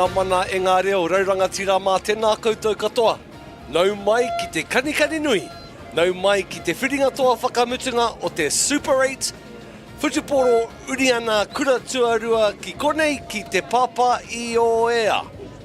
ngā mana e ngā reo rauranga tira mā tēnā koutou katoa. Nau mai ki te kanikani nui. Nau mai ki te whiringa toa whakamutunga o te Super 8. Whutuporo uri ana kura tuarua ki konei ki te papa I o ea.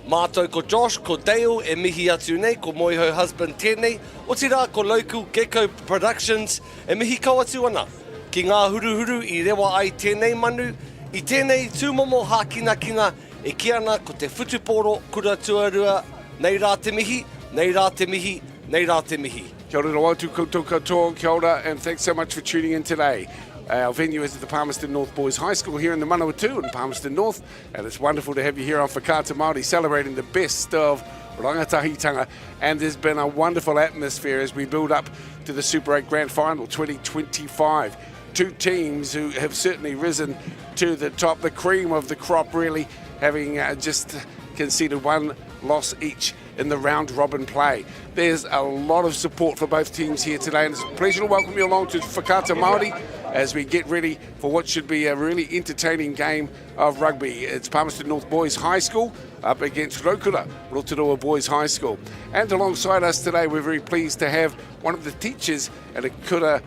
Mātou ko Josh, ko Dale e mihi atu nei, ko Moiho husband tēnei. O tira ko Local Gecko Productions e mihi kau atu ana. Ki ngā huruhuru I rewa ai tēnei manu, I tēnei tūmomo hākinakina e ki ana ko te whutuporo kura tuarua. Nei rā te mihi, nei rā te mihi, nei rā te mihi. Kia ora watu koutou katoa, kia ora, and thanks so much for tuning in today. Our venue is at the Palmerston North Boys High School here in the Manawatu in Palmerston North, and it's wonderful to have you here on Whakaata Māori celebrating the best of rangatahitanga, and there's been a wonderful atmosphere as we build up to the Super 8 Grand Final 2025. Two teams who have certainly risen to the top, the cream of the crop really, having just conceded one loss each in the round robin play. There's a lot of support for both teams here today, and it's a pleasure to welcome you along to Whakaata Māori as we get ready for what should be a really entertaining game of rugby. It's Palmerston North Boys High School up against Rotorua Boys High School. And alongside us today, we're very pleased to have one of the teachers at a kura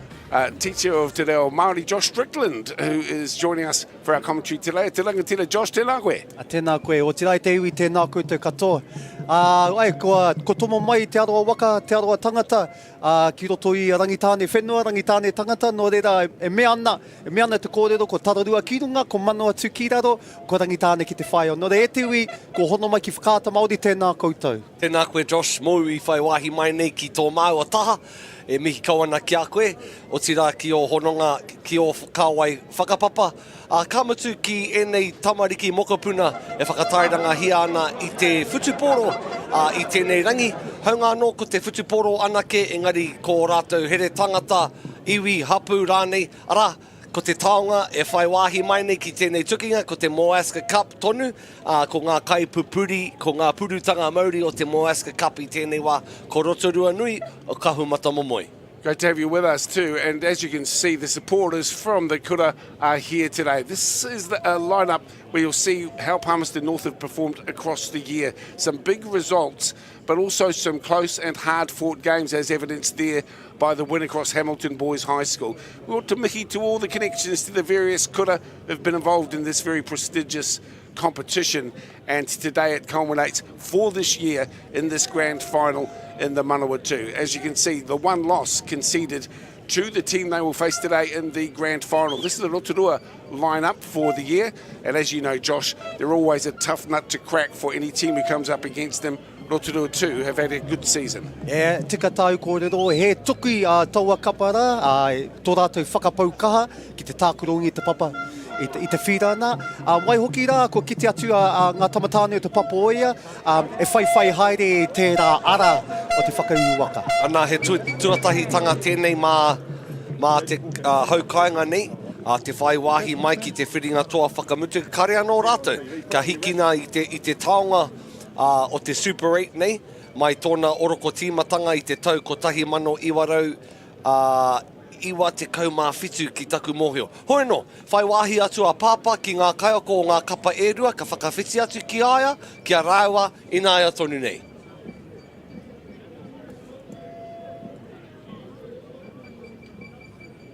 teacher of Te Reo Māori, Josh Strickland, who is joining us for our commentary today. Te rangatira, Josh, tēnā koe. Tēnā koe, o te rai te iwi, tēnā koe te katoa. Ko tomo mai te aroa waka, te aroa tangata, ki roto i rangitāne whenua, rangitāne tangata, no reira e mea ana te kōrero, ko tararua ki runga, ko manoa tu ki raro, ko rangitāne ki te whaio. No re e te iwi, ko hono mai ki whakaata Māori, tēnā koutou. Tēnā koe, Josh, mou I whai wahi mai nei ki tō māu o taha. E mihi kawana ki a koe, o tira ki o hononga, ki o kāwai whakapapa. Ka mutu ki enei tamariki mokopuna e whakatairanga hia ana I te whutuporo I tēnei rangi. Haunga anō ko te whutuporo anake, engari ko rātou here tangata, iwi, hapu, rānei. Ara, ko te taonga e whai wāhi mai nei ki tēnei tukinga, ko te MāORI Cup tonu, ko ngā kai pupuri, ko ngā purutanga MāORI o te MāORI Cup I tēnei wā, ko Rotorua nui o kahumata momoi. Great to have you with us too, and as you can see, the supporters from the kura are here today. This is a lineup where you'll see how Palmerston North have performed across the year. Some big results, but also some close and hard-fought games, as evidenced there by the win across Hamilton Boys High School. We want to mihi to all the connections to the various kura that have been involved in this very prestigious competition, and today it culminates for this year in this grand final in the Manawatu. As you can see, the one loss conceded to the team they will face today in the grand final. This is the Rotorua lineup for the year, and as you know, Josh, they're always a tough nut to crack for any team who comes up against them. Rotorua too have had a good season. Yeah, tika tau kōrero, he tuki taua kapara, tō rātou whakapau kaha ki te tākurongi te papa I te whirana. Wai hoki rā, ko kite atu ngā tamatāne o te papoia, e whai haere te rā ara o te whakaiu waka. Ana he tuatahitanga tēnei mā te haukainga nei, te whai wāhi mai ki te whiringa toa whakamutu. Kare anō rātou, ka hikina I te taonga o te Super 8 nei, mai tōna oroko tīmatanga I te tau ko tahi mano iwarau iwa te kaumāwhitu ki taku mōhio. Hoi no, whai wāhi atu a pāpā ki ngā kaiako o ngā kapa erua, ka whakawhiti atu ki aia, kia rāua ina aia tonu nei.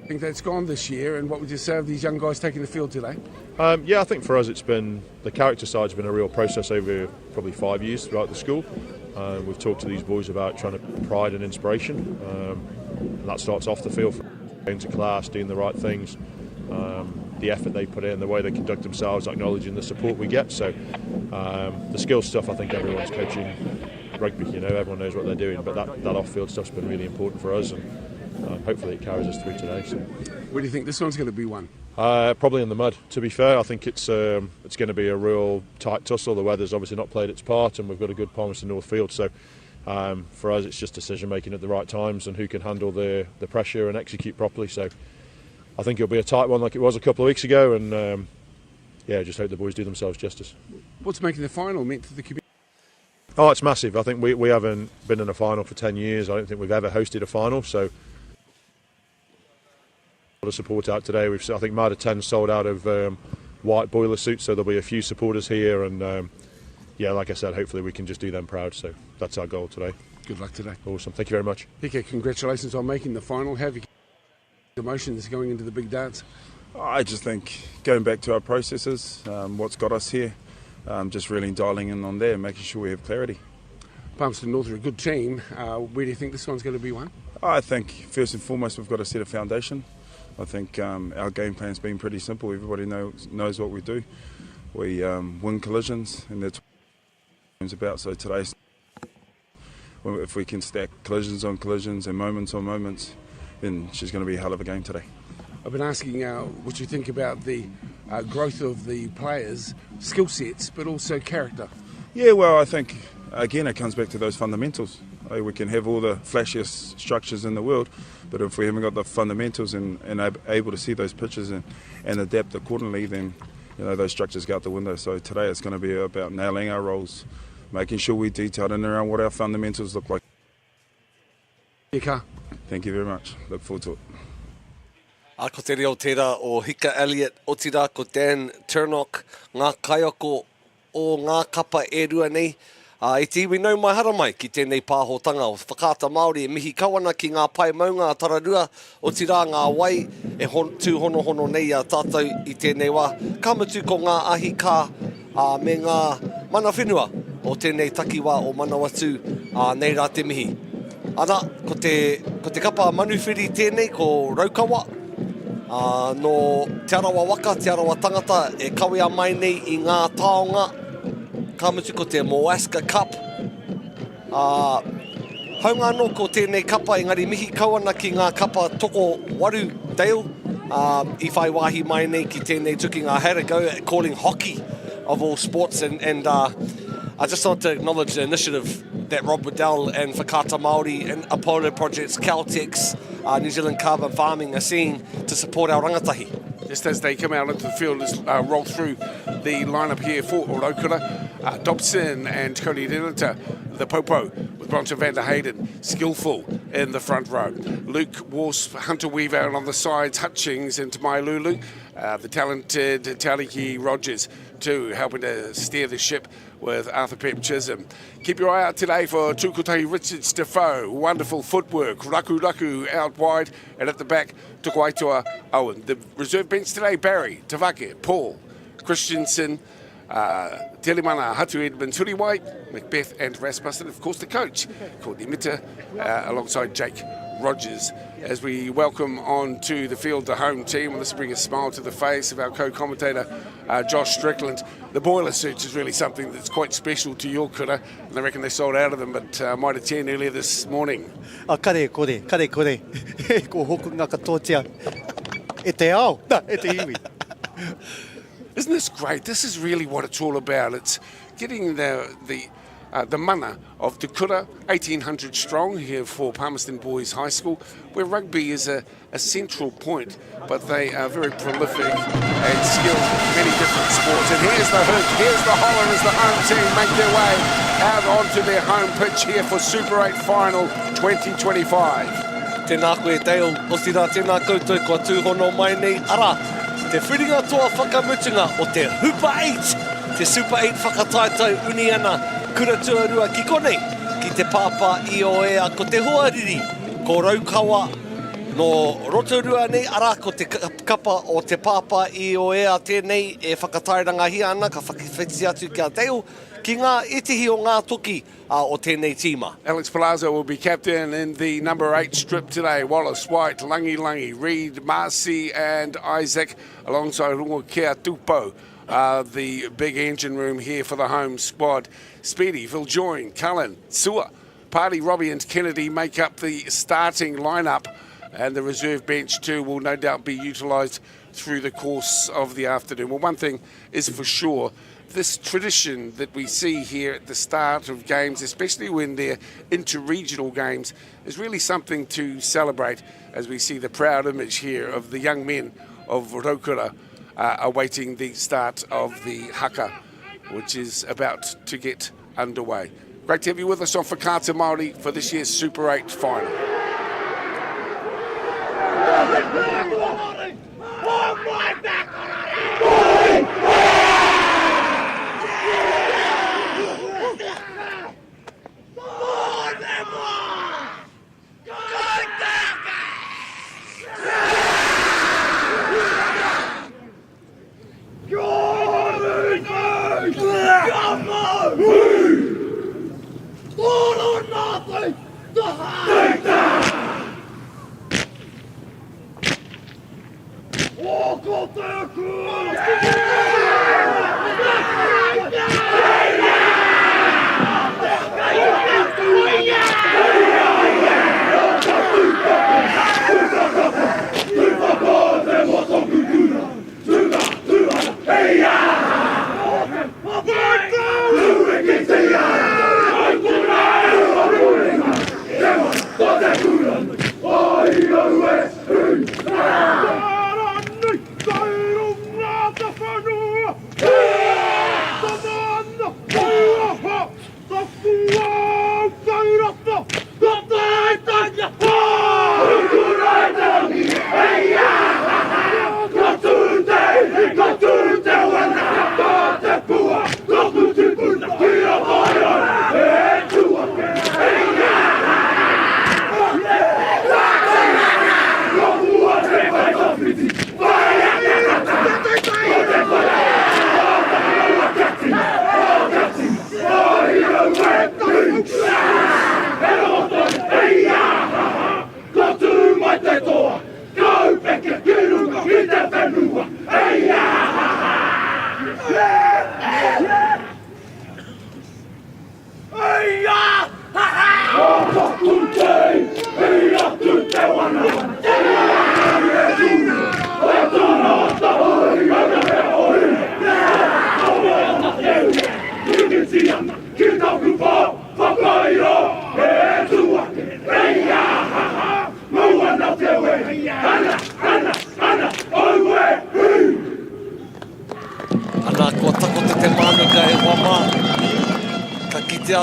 I think that's gone this year, and what would you say of these young guys taking the field today? Yeah, I think for us it's been, the character side's been a real process over probably 5 years throughout the school. We've talked to these boys about trying to pride and inspiration, and that starts off the field, going to class, doing the right things, the effort they put in, the way they conduct themselves, acknowledging the support we get. So the skill stuff, I think everyone's coaching rugby, you know, everyone knows what they're doing, but that off-field stuff's been really important for us, and hopefully it carries us through today. So. Where do you think this one's going to be won? Probably in the mud, to be fair. I think it's going to be a real tight tussle. The weather's obviously not played its part, and we've got a good Palmerston North field, so for us it's just decision making at the right times and who can handle the pressure and execute properly. So I think it'll be a tight one like it was a couple of weeks ago, and yeah, just hope the boys do themselves justice. What's making the final meant to the community? Oh, it's massive. I think we haven't been in a final for 10 years. I don't think we've ever hosted a final, so a lot of support out today. I think Mada 10 sold out of white boiler suits, so there'll be a few supporters here, and yeah, like I said, hopefully we can just do them proud. So that's our goal today. Good luck today. Awesome. Thank you very much. Hika, congratulations on making the final. How have you emotions going into the big dance? I just think going back to our processes, what's got us here, just really dialing in on there, making sure we have clarity. Palmerston North are a good team. Where do you think this one's going to be won? I think first and foremost we've got to set a foundation. I think our game plan's been pretty simple. Everybody knows what we do. We win collisions, and that's what it's about. So today, if we can stack collisions on collisions and moments on moments, then she's going to be a hell of a game today. I've been asking what you think about the growth of the players' skill sets, but also character. Yeah, well, I think, again, it comes back to those fundamentals. We can have all the flashiest structures in the world, but if we haven't got the fundamentals and able to see those pictures and adapt accordingly, then you know those structures go out the window. So today it's going to be about nailing our roles, making sure we detailed in around what our fundamentals look like. Haka. Thank you very much. Look forward to it. Ko te reo tērā o Hika Elliott, o tira ko Dan Turnock, ngā kaiako o ngā kapa e rua nei. I te iwi nau mai hara mai ki tēnei pāhotanga o whakaata Māori e mihi kawana ki ngā pai maunga a tararua, o tira ngā wai e tū hono hono nei a tātou i tēnei wā. Ka mutu ko ngā ahi kā me ngā mana whenua o tēnei takiwā o Manawatu nei rā te mihi. Ana, ko te kapa manuwhiri tēnei ko Raukawa, no te arawa waka, te arawa tangata e kawea mai nei i ngā taonga. Ka mutu ko te Moaska Cup. Haunga no ko tēnei kapa, engari mihi kawana ki ngā kapa toko waru Dale. I whai wāhi mai nei ki tēnei tuki ngā had a go at calling hockey of all sports. And I just want to acknowledge the initiative that Rob Waddell and Whakaata Māori and Apollo Projects, Caltex, New Zealand Carbon Farming are seeing to support our rangatahi. Just as they come out into the field, let's roll through the lineup here for Rotorua. Dobson and Cody Renata, the Popo, with Bronson van der Hayden, skillful in the front row. Luke Wasp, Hunter Weaver, and on the sides, Hutchings and Tamai Lulu. The talented Taliki Rogers, too, helping to steer the ship with Arthur Pep Chisholm. Keep your eye out today for Tukutai Richard Defoe. Wonderful footwork. Raku out wide, and at the back, Tukwaitua Owen. The reserve bench today, Barry, Tavake, Paul, Christensen, Telemana, Hatu Edmund, Turiwai, Macbeth and Rasmussen. Of course, the coach, Courtney Mitter, alongside Jake Rogers. As we welcome on to the field the home team, and this will bring a smile to the face of our co-commentator, Josh Strickland. The boiler suits is really something that's quite special to your kura, and I reckon they sold out of them, but might attend earlier this morning. Kare kore. Ko hoku ngā katotia. E te ao, e te iwi. Isn't this great? This is really what it's all about. It's getting the mana of Te Kura, 1,800 strong here for Palmerston Boys High School, where rugby is a central point, but they are very prolific and skilled in many different sports. And here's the hook, here's the holler as the home team make their way out onto their home pitch here for Super 8 Final 2025. Tēnā koe Dale, o tira tēnā koutou kua tūhono mai nei. Ara, te whiringa toa whakamutunga o te Hooper 8, te Super 8 whakataitau uni ana kura tuarua ki konei, ki te pāpā i o ea ko te huariri, ko Raukawa no Rotorua nei, ara ko te kapa o te pāpā i o ea tēnei e whakatairanga hi ana, ka whakawhiti atu kia Dale, ki ngā itihi o ngā toki o tēnei tīma. Alex Palazzo will be captain in the number 8 strip today. Wallace, White, Langi, Reid, Marcy and Isaac alongside Rungo Kia Tupo. The big engine room here for the home squad. Speedy, Viljoin, Cullen, Sua, Party, Robbie and Kennedy make up the starting lineup, and the reserve bench too will no doubt be utilised through the course of the afternoon. Well, one thing is for sure, this tradition that we see here at the start of games, especially when they're inter-regional games, is really something to celebrate, as we see the proud image here of the young men of Rotorua awaiting the start of the Haka, which is about to get underway. Great to have you with us on Whakaata Māori for this year's Super 8 final.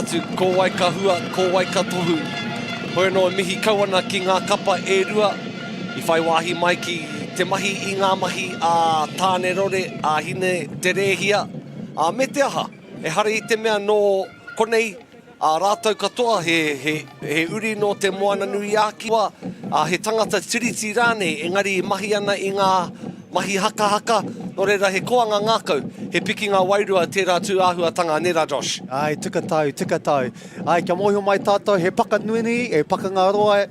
atu, ko wai ka hua, ko wai ka tohu. Hoi no mihi kauana ki ngā kapa e rua. I whai wāhi mai ki te mahi i ngā mahi a tāne rore, a hine te rehia. Me te aha, e hare i te mea no konei, a rātou katoa, he uri no te moana nui ākiwa, he tangata tiriti rāne, engari mahi ana i ngā mahi haka, no reira he koanga ngākau, he piki ngā wairua tērā tū āhuatanga, nera Josh. Ai, tika tau. Ai, kia mohi mai tātou, he paka nuini, he paka ngā roa,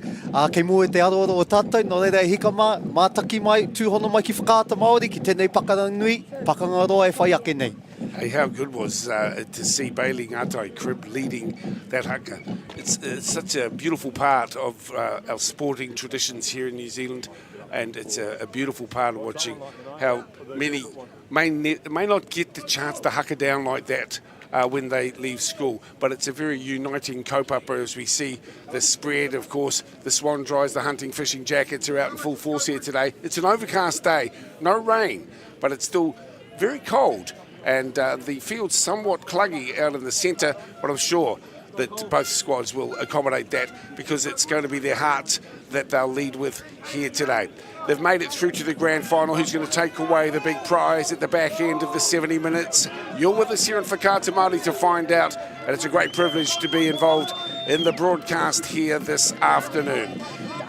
kei mua te aroaro o tātou, no reira e hika mātaki mai, tūhono mai ki whakaata Māori, ki tēnei paka nui, paka ngā roa e whai ake nei. Hey, how good was to see Bailey Ngatai Crib leading that haka. It's such a beautiful part of our sporting traditions here in New Zealand, and it's a beautiful part of watching how many may not get the chance to haka down like that when they leave school, but it's a very uniting kaupapa as we see the spread. Of course, the swan dries, the hunting, fishing jackets are out in full force here today. It's an overcast day, no rain, but it's still very cold. And the field's somewhat cluggy out in the centre, but I'm sure that both squads will accommodate that because it's going to be their hearts that they'll lead with here today. They've made it through to the grand final. Who's going to take away the big prize at the back end of the 70 minutes? You're with us here in Whakaata Māori to find out, and it's a great privilege to be involved in the broadcast here this afternoon.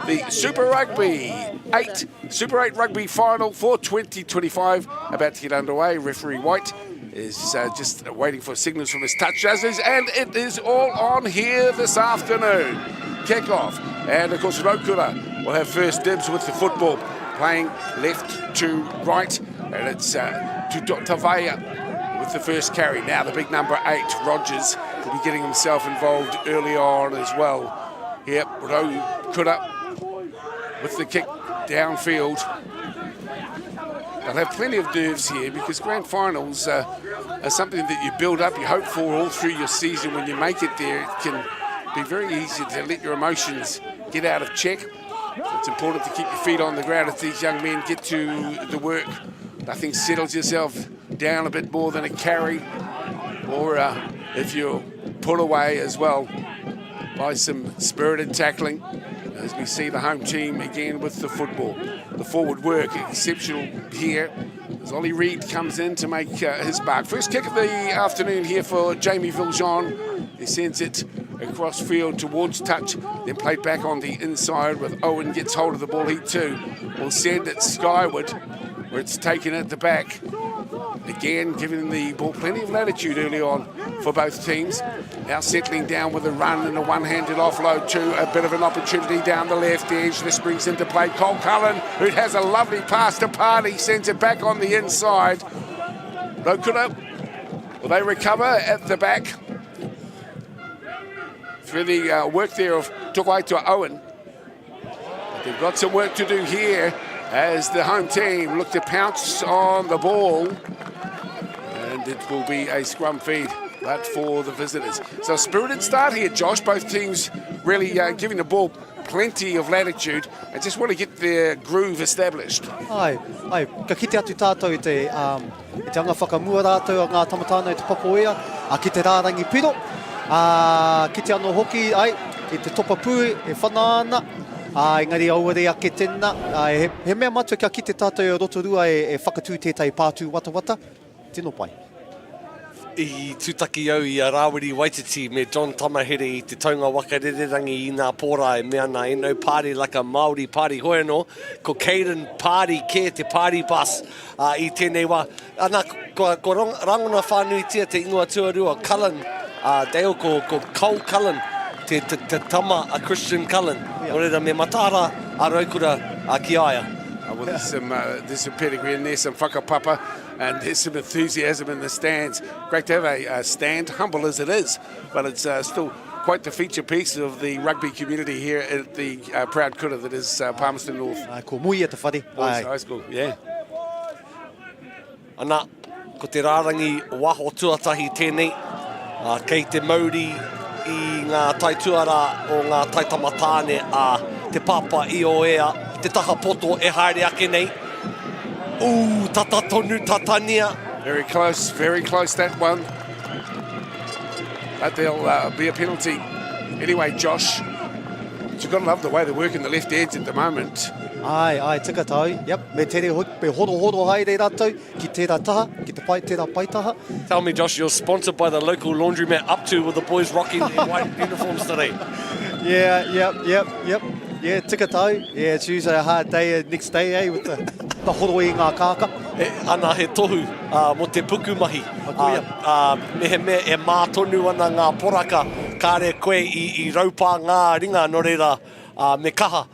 The Super 8 Rugby Final for 2025 about to get underway. Referee White is just waiting for signals from his touch justice, and it is all on here this afternoon. Kickoff, and of course Rotorua will have first dibs with the football, playing left to right, and it's to Tavaya with the first carry. Now the big number 8, Rogers, will be getting himself involved early on as well. Yep, Rotorua with the kick downfield. They'll have plenty of nerves here because grand finals are something that you build up, you hope for all through your season. When you make it there, it can be very easy to let your emotions get out of check. So it's important to keep your feet on the ground as these young men get to the work. Nothing settles yourself down a bit more than a carry, or if you're put away as well by some spirited tackling, as we see the home team again with the football. The forward work exceptional here as Ollie Reid comes in to make his mark. First kick of the afternoon here for Jamie Viljean. He sends it across field towards touch, then played back on the inside with Owen gets hold of the ball. He too will send it skyward where it's taken at the back. Again, giving the ball plenty of latitude early on for both teams. Now settling down with a run and a one-handed offload to a bit of an opportunity down the left edge. This brings into play Cole Cullen, who has a lovely pass to Party, sends it back on the inside. Rotorua, will they recover at the back? Through the work there of Tukai to Owen. But they've got some work to do here as the home team look to pounce on the ball. And it will be a scrum feed, but for the visitors. So a spirited start here, Josh. Both teams really giving the ball plenty of latitude and just want to get their groove established. Ai, ka kite atu tātou i te anga whakamua rātou a ngā tamatāna i te papoea, ki te rārangi piro, ki te anō hoki, i te topa pū, e whanaana, engari auare ake tēnā, he mea matua kia kite tātou o Rotorua e whakatū tētai pātū watawata, tino pai. I tūtaki au i a Rawiri Waititi me John Tamahere i te taunga wakarererangi i ngā pōra e mea nā eno pāri like a Māori pāri hoi anō, ko Caden pāri ke te pāri bus i tēnei wā. Ana, ko rangona whānui tia te ingoa tuarua, Cullen, Dale, ko Cole Cullen, te tama a Christian Cullen. O reira me matara a Raukura ki aia. Well, there's some pedigree in there, some whakapapa, and there's some enthusiasm in the stands. Great to have a stand, humble as it is, but it's still quite the feature piece of the rugby community here at the proud kura that is Palmerston North Ko mui e te whare. Boys High School. Yeah. Ana, ko te rārangi waho tuatahi tēnei, kei te MΑORI i ngā taituara o ngā taitamatāne a te papa I o ea, te taha poto e haere ake nei. Tata tonu tatania. Very close that one. but there'll be a penalty. Anyway, Josh, you've got to love the way they're working the left edge at the moment. Ai, tika tau. Yep, me tere hoi, pe horo hai re rātou, ki tērā taha, ki te pai tērā paitaha. Tell me, Josh, you're sponsored by the local laundromat Up To with the boys rocking their white uniforms today. Yeah, yep. Yeah, tika tau. Yeah, it's usually a hard day next day, eh, with the horo i ngā kāka. Ana he tohu mo te puku mahi. Me e mātonu ana ngā poraka, kāre koe i raupā ngā ringa no reira me kaha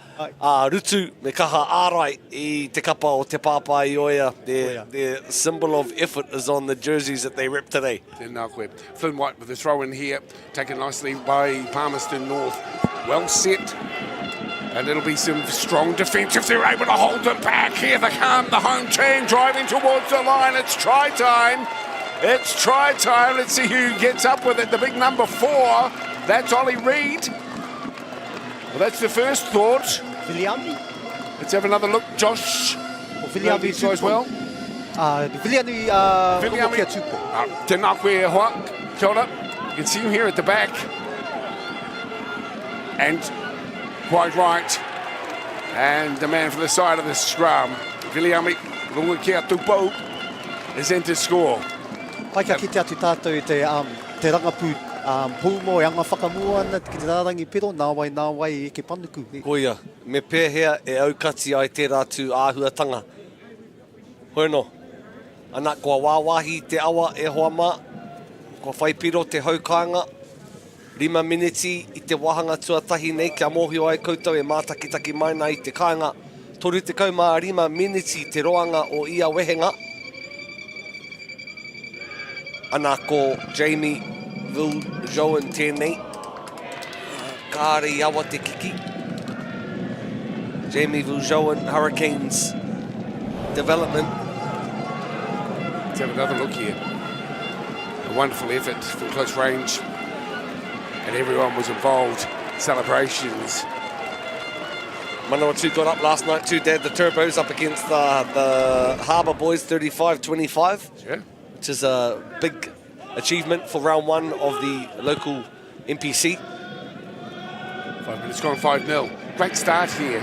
rutu, me kaha ārai i te kapa o te pāpā i oia. Their symbol of effort is on the jerseys that they rep today. Tēnā koe. Flynn White with the throw in here, taken nicely by Palmerston North. Well set. And it'll be some strong defence if they're able to hold it back. Here they come, the home team driving towards the line. It's try time. It's try time. Let's see who gets up with it. The big number 4. That's Ollie Reid. Well, that's the first thought. Viliami. Let's have another look, Josh. Viliami as well. Viliami kia tupu. Tēnā koe hoa. Kia ora. You can see him here at the back. And quite right. And the man for the side of the scrum, Viliami Runga kia tupu, is in to score. Pai kia ki te atu tātou i te rangapū. Pūmo e anga whakamua ana ki te rārangi pero, nā wai e ke panuku. Koia, me pēhea e aukati ai te rātu āhuatanga. Hoi no, ana kua wāwahi te awa e hoa mā, kua whai piro te haukanga, 5 miniti i te wahanga tuatahi nei, kia mōhio ai koutou e mātakitaki maina i te kāinga. Toru te kaumā 5 miniti te roanga o ia wehenga. Ana ko Jamie Viljoen tēnei. Kāre i awa te kiki. Jamie Viljoen, Hurricanes development. Let's have another look here. A wonderful effort from close range. And everyone was involved. Celebrations. Manawatu got up last night too, Dad. The Turbos up against the Harbour Boys 35-25. Yeah. Which is a big achievement for round 1 of the local NPC. 5 minutes gone, 5-0. Great start here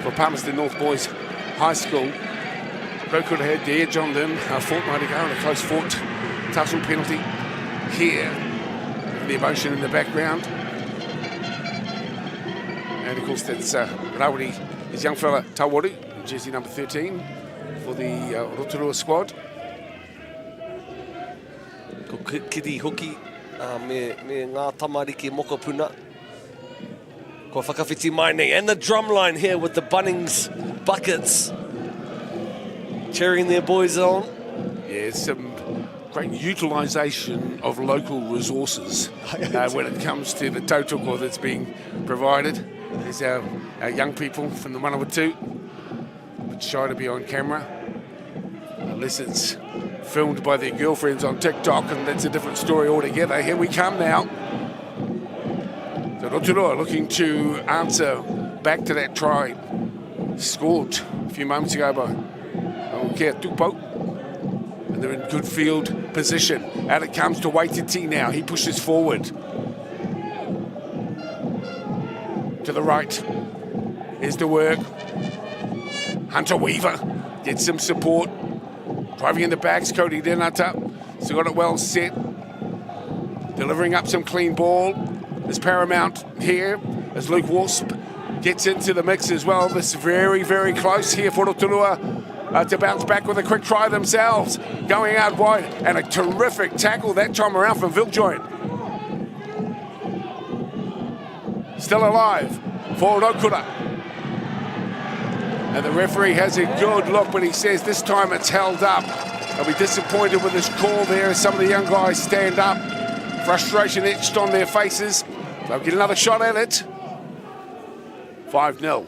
for Palmerston North Boys High School. Rotorua had the edge on them a fortnight ago in a close fought tussle penalty. Here, the emotion in the background. And of course that's MΑORI, his young fella Tauranga, jersey number 13 for the Rotorua squad. Ko kiri hoki me ngā tamariki mokopuna. Ko whakawhiti mai nei. And the drum line here with the Bunnings buckets. Cheering their boys on. Yeah, some great utilisation of local resources when it comes to the tautoko that's being provided. There's our young people from the Manawatu, but shy to be on camera, unless it's filmed by their girlfriends on TikTok, and that's a different story altogether. Here we come now. The Rotorua looking to answer back to that try scored a few moments ago by Kia Tupo. And they're in good field position. Out it comes to Waititi now. He pushes forward. To the right. Here's the work. Hunter Weaver gets some support. Driving in the backs, Cody Denata. Still got it well set. Delivering up some clean ball. There's Paramount here as Luke Wasp gets into the mix as well. This is very, very close here for Rotorua to bounce back with a quick try themselves. Going out wide and a terrific tackle that time around from Viljoen. Still alive for Rotorua. And the referee has a good look, but he says this time it's held up. They'll be disappointed with this call there as some of the young guys stand up. Frustration etched on their faces. They'll get another shot at it. 5-0.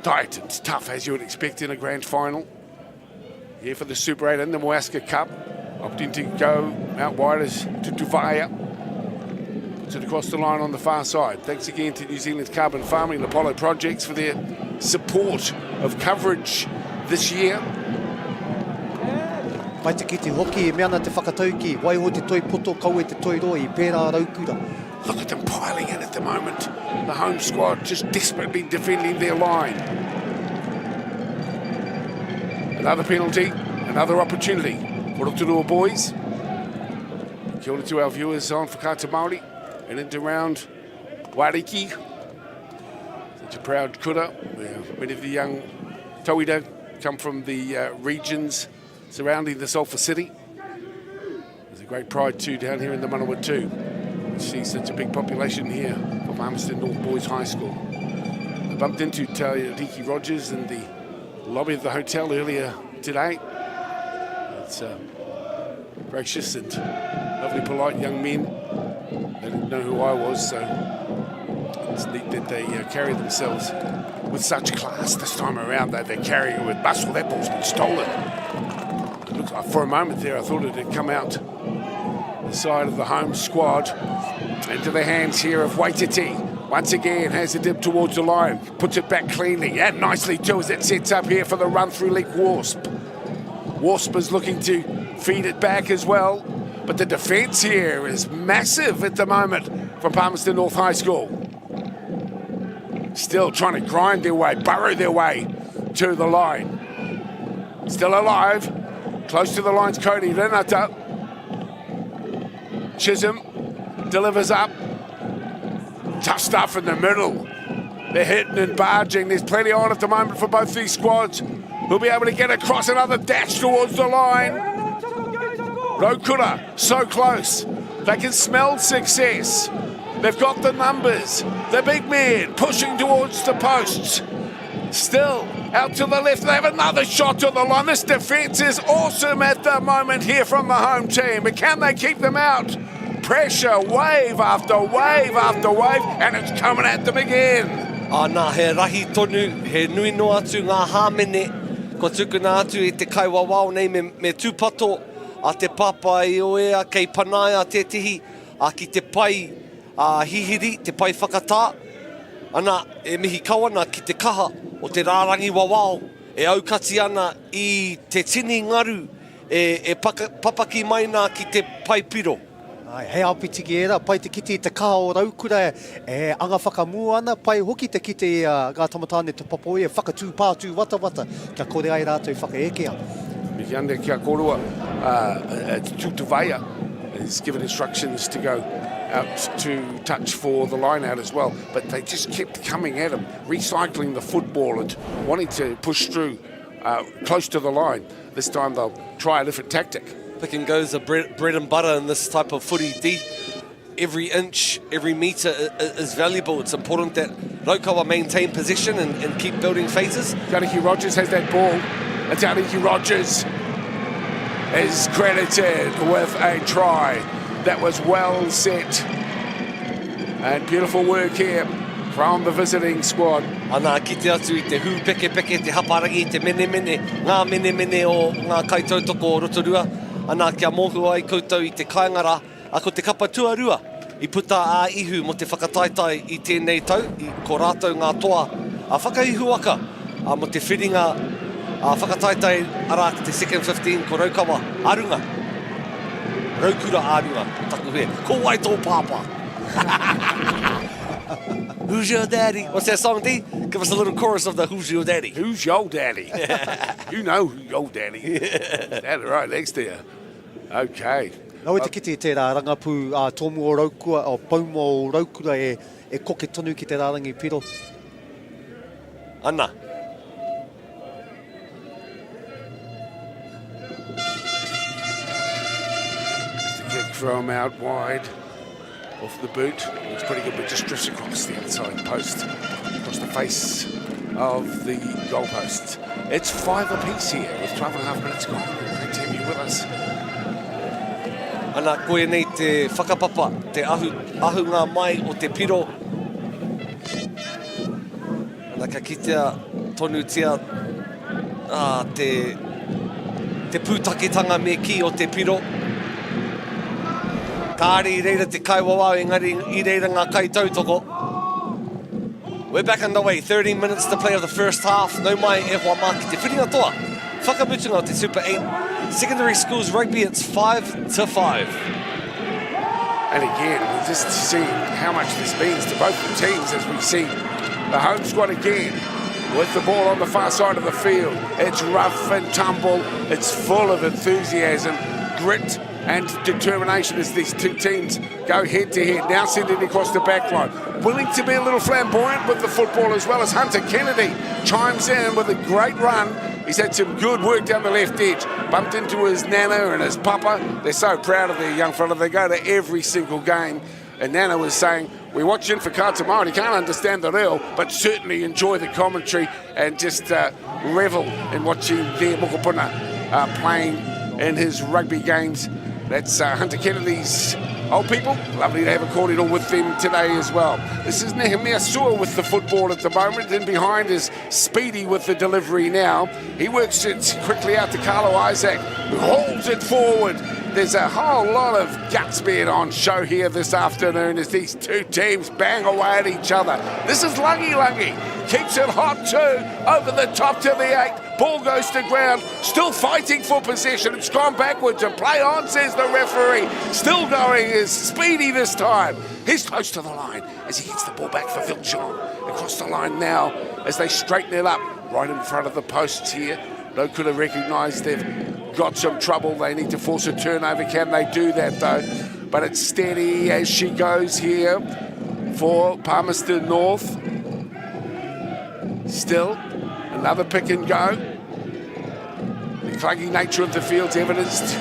Tight and tough as you would expect in a grand final. Here for the Super 8 and the MAORI Cup. Opting to go out wide as Tutuvaya. Puts it across the line on the far side. Thanks again to New Zealand's Carbon Farming and Apollo Projects for their support of coverage this year. Pai te kiti hoki e meana te whakatauki, waiho te toi poto, kau e te toi roi, pērā raukura. Look at them piling in at the moment. The home squad just desperately defending their line. Another penalty, another opportunity for Rotorua Boys. Kia ora to our viewers on Whakata Māori and into round Wariki. Such a proud kura. Many of the young tauira come from the regions surrounding the Sulphur City. There's a great pride too down here in the Manawa too. We see such a big population here for Palmerston North Boys High School. I bumped into Tauranga Rogers in the lobby of the hotel earlier today. It's gracious and lovely, polite young men. They didn't know who I was, so it's neat that they carry themselves with such class this time around. They're carrying it with bustle. That ball's been stolen. It looks like for a moment there I thought it had come out the side of the home squad into the hands here of Waititi. Once again has a dip towards the line, puts it back cleanly and nicely too as it sets up here for the run through Lake Wasp. Wasp is looking to feed it back as well, but the defence here is massive at the moment from Palmerston North High School. Still trying to grind their way, burrow their way to the line. Still alive, close to the lines, Cody Renata. Chisholm delivers up. Tough stuff in the middle. They're hitting and barging. There's plenty on at the moment for both these squads. Who'll be able to get across another dash towards the line. Rokura, so close. They can smell success. They've got the numbers. The big men pushing towards the posts. Still out to the left. They have another shot to the line. This defence is awesome at the moment here from the home team. But can they keep them out? Pressure, wave after wave after wave, and it's coming at them again. Nā, he rahi tonu, he nui no atu ngā hāmene, ko tukuna atu e te kaiwawao nei me tūpato, a te papa i oea kei panaia te tihi, a ki te pai hihiri, te pai whakatā. Ana, e mihi kawana ki te kaha o te rārangi wawao, e aukati ana i te tini ngaru, e papaki maina ki te pai piro. Hei apitiki era, pai te kiti te kaha o raukura e anga whakamua ana, pai hoki te kite i ngā tamatāne te papo e whakatū pātū wata, kia kore ai rātou whakaekea. Miki ande kia korua, Tutavaya is given instructions to go out to touch for the line out as well, but they just kept coming at him, recycling the football and wanting to push through close to the line. This time they'll try a different tactic. Pick and goes are bread and butter in this type of footy. Every inch, every metre is valuable. It's important that Rokawa maintain position and keep building phases. Tauranga Rogers has that ball, and Tauranga Rogers is credited with a try. That was well set. And beautiful work here from the visiting squad. Ana ki te atu I te hu peke te haparangi, te ngā mene o ngā kaitautoko o Rotorua. Ana kia mohu ai koutou I te kaingara, a ko te kapa tuarua I puta a ihu mo te whakataitai I tēnei tau, I ko rātou ngā toa a whakaihu aka, a mo te whiringa a whakataitai ara ki te second 15 ko Raukawa, arunga. Raukura arunga, taku he, ko wai tō pāpā. Who's your daddy? What's that song, D? Give us a little chorus of the Who's your daddy? Who's your daddy? You know who your daddy is. That's right next to you. Okay. Nau te kiti tērā rangapū tōmu o Raukua, o Pauma o Raukura e koke tonu ki te rārangi piro. Ana. It's a kick from out wide. Off the boot, looks pretty good, but just drifts across the outside post, across the face of the goalposts. It's 5 apiece here with 12.5 minutes gone. Great to have you with us. Ana koe nei te whakapapa, te ahunga mai o te piro. Ana ka kitea tonu tia te pūtaketanga me ki o te piro. Kāre I reira te kaiwawau, engari I reira ngā kaitautoko. We're back underway, 13 minutes to play of the first half. Nau mai e hoa mā ki te whiringa toa. Whakamutunga o te Super 8. Secondary schools rugby, it's 5-5. And again, we just see how much this means to both the teams as we see the home squad again with the ball on the far side of the field. It's rough and tumble. It's full of enthusiasm, grit and determination as these two teams go head to head. Now sending across the back line. Willing to be a little flamboyant with the football as well as Hunter Kennedy chimes in with a great run. He's had some good work down the left edge. Bumped into his nana and his papa. They're so proud of their young fella. They go to every single game. And Nana was saying, we're watching for Kata Māori. Can't understand the reo, but certainly enjoy the commentary and just revel in watching their mokopuna playing in his rugby games. That's Hunter Kennedy's old people. Lovely to have a cordial with them today as well. This is Nehemiah Sewell with the football at the moment. Then behind is Speedy with the delivery now. He works it quickly out to Carlo Isaac, who holds it forward. There's a whole lot of guts being on show here this afternoon as these two teams bang away at each other. This is Lungy. Keeps it hot too, over the top to the 8. Ball goes to ground, still fighting for possession. It's gone backwards and play on, says the referee. Still going is Speedy this time. He's close to the line as he gets the ball back for Vilchon. Across the line now as they straighten it up right in front of the posts here. No could have recognised they've got some trouble. They need to force a turnover. Can they do that though? But it's steady as she goes here for Palmerston North. Still another pick and go. The clunky nature of the field's evidenced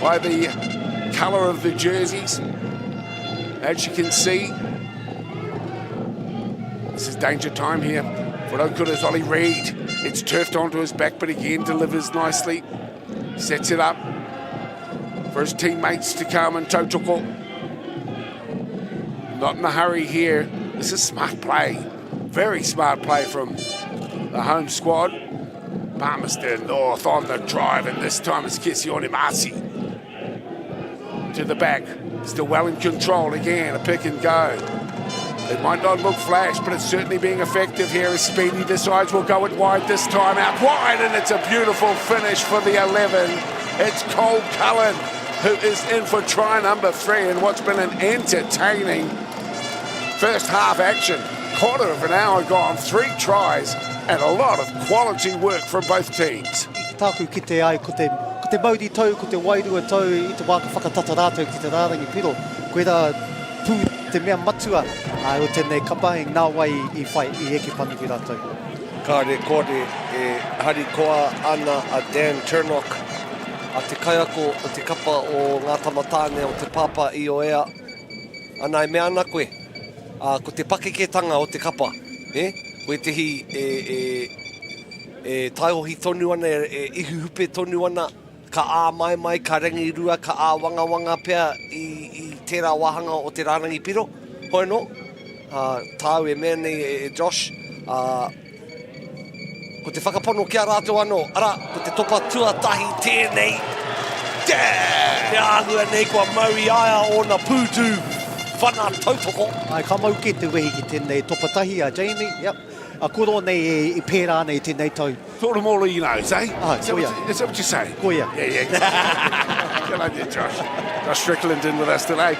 by the colour of the jerseys. As you can see, this is danger time here for no good as Ollie Reid. It's turfed onto his back, but again delivers nicely. Sets it up for his teammates to come and Tautoko. Not in a hurry here. This is smart play. Very smart play from the home squad. Palmerston North on the drive, and this time it's Kisione Masi. To the back. Still well in control again. A pick and go. It might not look flash, but it's certainly being effective here as Speedy decides we'll go it wide this time, out wide, and it's a beautiful finish for the 11. It's Cole Cullen who is in for try number 3 in what's been an entertaining first half action. Quarter of an hour gone, 3 tries, and a lot of quality work from both teams. Tāku ki te ai, ko te mauri tau, ko te wairua tau, I te wāka whakatata rātou ki te rārangi piro. Koe rā pū te mea matua o tēnei kapa e ngā wai I whai I eke panu ki rātou. Kāre kore e hari koa ana a Dan Turnock a te kaiako o te kapa o ngā tamatāne o te pāpā I o ea. Ana e mea ana koe, ko te pakeketanga o te kapa. Koe te hi e taihohi tonu ana, e ihuhupe tonu ana, ka ā mai, ka rangi rua, ka ā wanga pea I tērā wahanga o te rārangi piro. Hoi no, tāu e mea nei e Josh, ko te whakapono kia rātou anō, ara, ko te topa tuatahi tēnei. Te āhua nei kua maui aia o na pūtū whana tautoko. Ai, ka mau ki te wehi ki tēnei topatahi a Jamie, yep. A koro nei I pērā nei tēnei tau. Thought them all he knows, eh? Ai, Is that what you're saying? Koia. Yeah. Good on you, Josh. Josh Strickland in with us today.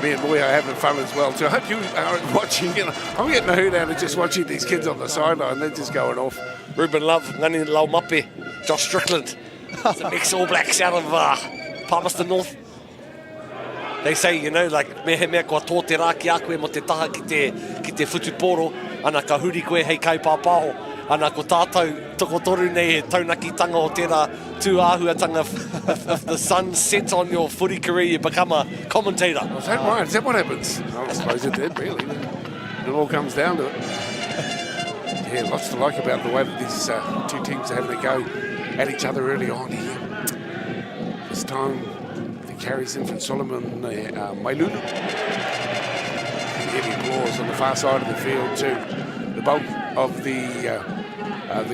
Me and Moya are having fun as well too. I hope you are watching. I'm getting a hoot out of just watching these kids on the sideline. They're just going off. Ruben Love, ngani lau mape, Josh Strickland. The ex-All Blacks out of Palmerston North. They say, you know, like, mea kua tō te rā ki a koe mo te taha ki te whutuporo, ana ka huri koe hei kaipāpāho, ana ko tātou toko toru nei he taunakitanga o tērā tūāhuatanga. If the sun sets on your footy career, you become a commentator. Is that right? Is that what happens? I suppose it did, really. It all comes down to it. Yeah, lots to like about the way that these two teams are having a go at each other early on here. This time, the carries in from Solomon Mailulu. Heavy applause on the far side of the field too. The bulk of the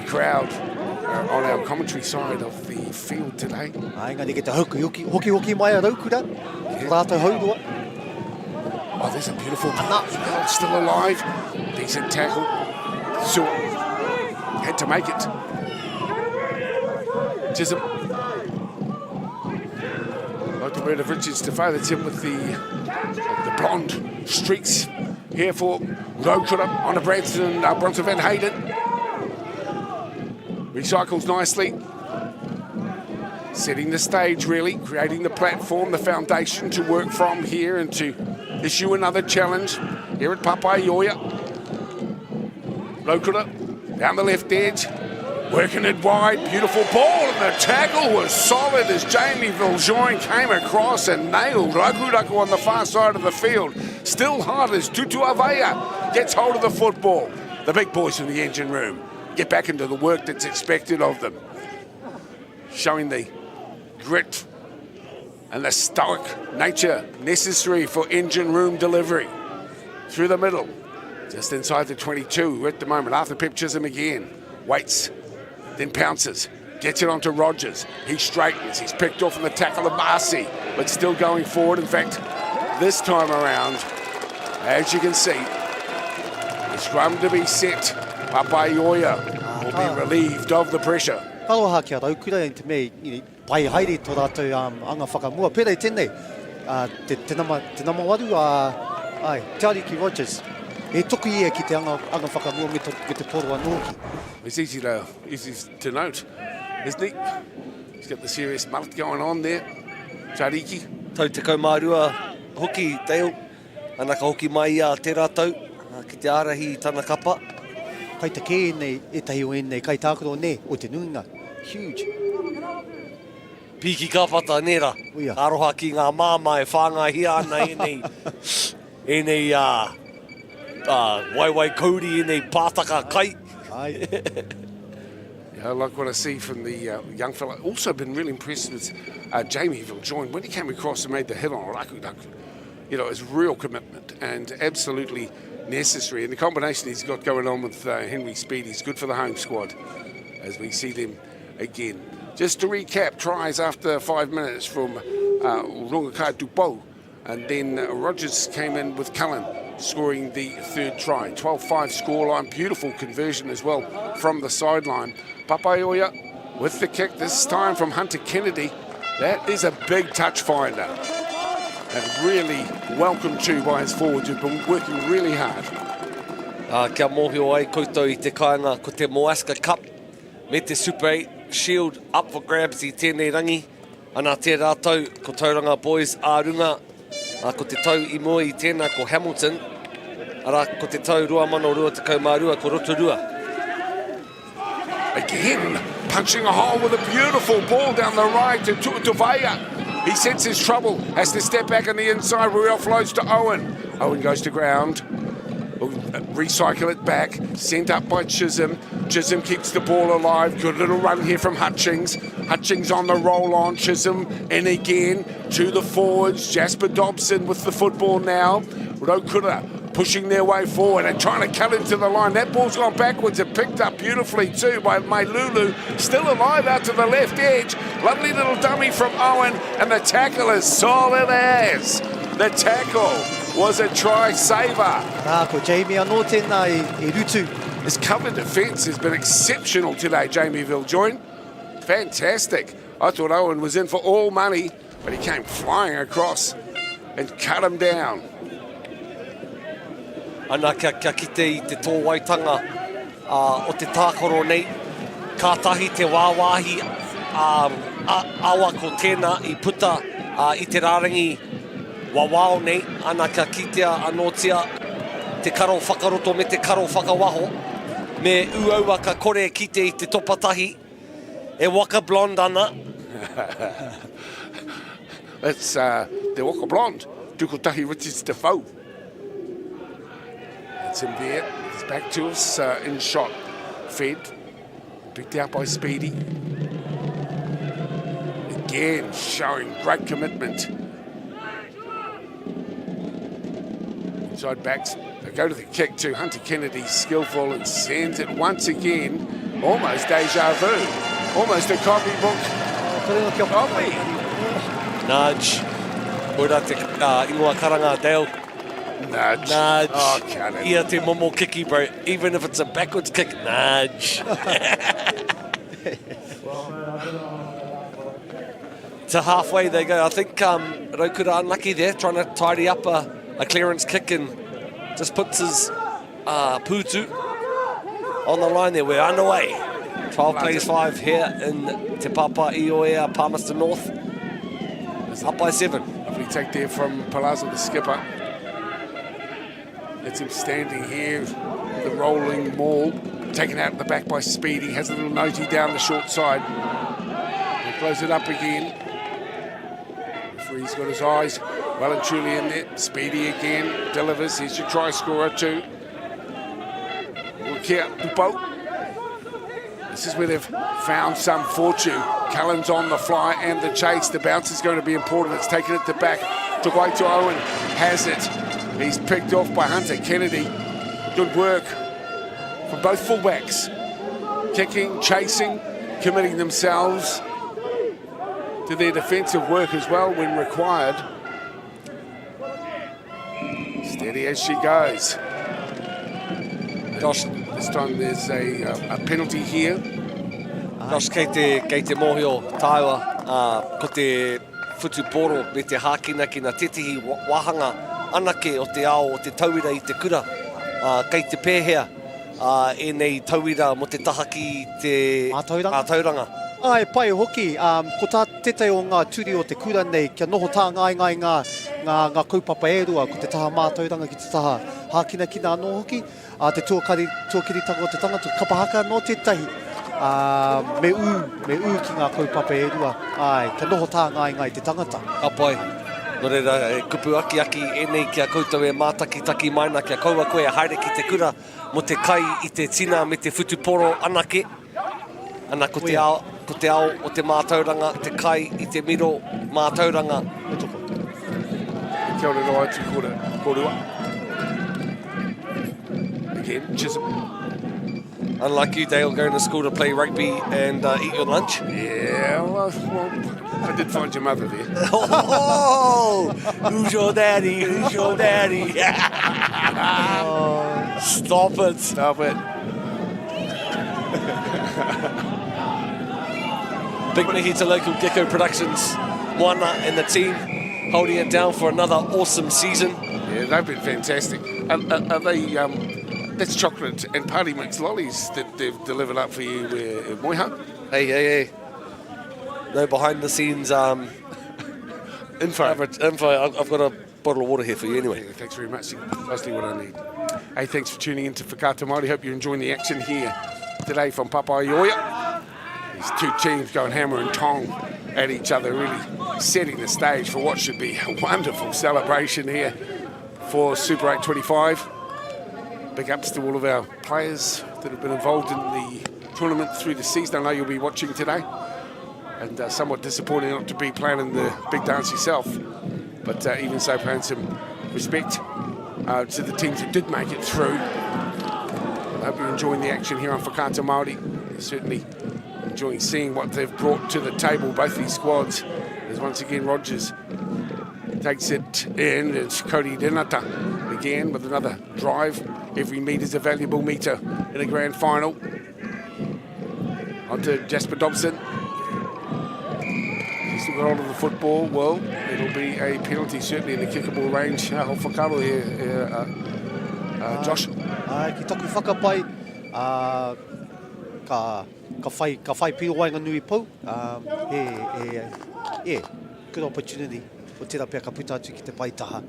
crowd on our commentary side of the field today. Ai, ngani ki te hoki mai a raukura. Rātou haurua. Oh, there's a beautiful pass. Still alive. Decent tackle. So had to make it. Chisholm the word of Richard Stefano. That's him with the blonde streaks here for Rotorua on a Branson Van Hayden. Recycles nicely. Setting the stage, really, creating the platform, the foundation to work from here and to issue another challenge here at Papaioia. Rotorua down the left edge, working it wide, beautiful ball, and the tackle was solid as Jamie Viljoin came across and nailed Ragu on the far side of the field. Still hard as Tutu Avea gets hold of the football. The big boys from the engine room get back into the work that's expected of them, showing the grit and the stoic nature necessary for engine room delivery. Through the middle, just inside the 22 at the moment. Arthur Pip Chisholm again, waits, then pounces, gets it onto Rogers. He straightens, he's picked off in the tackle of Marcy, but still going forward. In fact, this time around, as you can see, the scrum to be set. Papaioia will be relieved of the pressure. Aloha kia raukura te me pai haere tō rātou anga whakamua. Pērei tēnei, te nama waru te Ariki Rogers. E toku ia ki te anga whakamua me te pōrua nōki. It's easy to note, isn't he? He's got the serious mullet going on there. Tariki. Tau te kaumārua hoki, Dale. Anaka hoki mai te rātou, ki te ārahi tana kapa. Kai te kē nei, e tahi o nei, kai tākoro nei, o te nuinga. Huge. Piki kāpata nera. Uia. Aroha ki ngā māma e whāngai ana e nei waiwai kauri e nei pātaka kai. Ai. I like what I see from the young fella. Also been really impressed with Jamie Viljoin. When he came across and made the hit on Raku, you know, it's real commitment and absolutely necessary. And the combination he's got going on with Henry Speed is good for the home squad as we see them again. Just to recap, tries after 5 minutes from Rungakai Tupou, and then Rogers came in with Cullen scoring the third try. 12-5 scoreline, beautiful conversion as well from the sideline. Papaioia with the kick, this time from Hunter Kennedy. That is a big touch finder. And really welcome to by his forwards who've been working really hard. Kia mōhio ai koutou I te kāinga ko te Moaska Cup me te Super 8 Shield up for grabs I tēnei rangi. Ana te rātou ko Tauranga Boys ārunga, ko te tau I mua I tēnā ko Hamilton, ara ko te tau rua mano rua te kaumārua ko Rotorua. Again, punching a hole with a beautiful ball down the right to Tuvaia. He senses trouble, has to step back on the inside where he offloads to Owen. Owen goes to ground, will recycle it back, sent up by Chisholm. Chisholm keeps the ball alive. Good little run here from Hutchings. Hutchings on the roll on. Chisholm in again to the forwards. Jasper Dobson with the football now. Rotorua pushing their way forward and trying to cut into the line. That ball's gone backwards and picked up beautifully too by Lulu. Still alive out to the left edge. Lovely little dummy from Owen, and the tackle is solid as. The tackle was a try saver. Ko Jamie anō tēnā e rutu. His cover defence has been exceptional today, Jamie Viljoin. Fantastic. I thought Owen was in for all money, but he came flying across and cut him down. Ana kia kite I te tōwaitanga o te tākoro nei, kātahi te wāwahi awa ko tēnā I puta I te rārangi wawao nei. Ana kia kitea anotia te karo whakaroto me te karo whakawaho, me uaua ka kore kite I te topatahi, e waka blonde ana. That's the waka blonde, tukotahi Richards Defoe. That's him there, it's back to us in shot. Fed, picked out by Speedy. Again, showing great commitment. Inside backs, they go to the kick too. Hunter Kennedy skillful and sends it once again. Almost deja vu. Almost a copybook copy. Nudge. Ora te ingoa karanga, Dale. Nudge. Nudge. Oh, cut it. Ia te momo kiki, bro. Even if it's a backwards kick, nudge. to halfway they go. I think Rotorua unlucky there, trying to tidy up a clearance kick and just puts his putu on the line there. We're underway. 12 plays 5 here in Te Papa Ioea, Palmerston North. Up by 7. Lovely take there from Palazzo, the skipper. It's him standing here, the rolling maul, taken out at the back by Speedy, has a little nosy down the short side. He throws it up again. Referee's got his eyes well and truly in there. Speedy again, delivers. Here's your try scorer too. Look here, Pupo. This is where they've found some fortune. Cullen's on the fly and the chase. The bounce is going to be important. It's taken it to back. To Owen has it. He's picked off by Hunter Kennedy. Good work from both fullbacks. Kicking, chasing, committing themselves to their defensive work as well when required. Steady as she goes. Josh, this time there's a penalty here. Josh, kei te mohio tāua, ko te whutuporo me te hākina ki nga tetihi wahanga anake o te ao o te tauira i te kura. Kei te pēhea e nei tauira mo te tahaki te Tauranga. Ai, pai hoki, ko tā tete o ngā turi o te kura nei, kia noho tā ngai ngā kaupapa e rua, ko te taha mātauranga ki te taha hākina ki nā no hoki, te tuakiritanga o te tangata, kapahaka no te tahi, me u ki ngā kaupapa e rua, ai, kia noho tā ngai te tangata. Apai, no reira, e kupu aki e nei kia koutou e mātaki maina, kia kaua koe e haere ki te kura mo te kai i te tina me te whutuporo anake. Ana ko te ao o te mātauranga, te kai i te miro mātauranga. Kia ora roa tu korua. Again, Chisholm. Unlike you, Dale, going to school to play rugby and eat your lunch. Yeah, well, I did find your mother there. Oh, who's your daddy? Who's your daddy? Stop it. Stop it. Big mihi to local Gecko Productions, Moana and the team, holding it down for another awesome season. Yeah, they've been fantastic. Are they, that's chocolate and party mix lollies that they've delivered up for you, Moiha? Hey. No behind the scenes info. I've got a bottle of water here for you anyway. Yeah, thanks very much. Mostly what I need. Hey, thanks for tuning in to Whakata Māori. Hope you're enjoying the action here today from Papaioia. These two teams going hammer and tong at each other, really setting the stage for what should be a wonderful celebration here for Super 825. Big ups to all of our players that have been involved in the tournament through the season. I know you'll be watching today, and somewhat disappointing not to be playing in the big dance yourself, but even so, paying some respect to the teams that did make it through. I hope you're enjoying the action here on Whakata Māori. Certainly enjoying seeing what they've brought to the table, both these squads. As once again Rogers takes it in. It's Cody Renata again with another drive. Every meter's a valuable meter in a grand final. On to Jasper Dobson. He's still got hold of the football. Well, it'll be a penalty certainly in the kickable range. Whakaro here, Josh. Ki taku whakapai, ka whai pirowainga nui pou. Good opportunity. O tira pia ka puta atu ki te paitaha.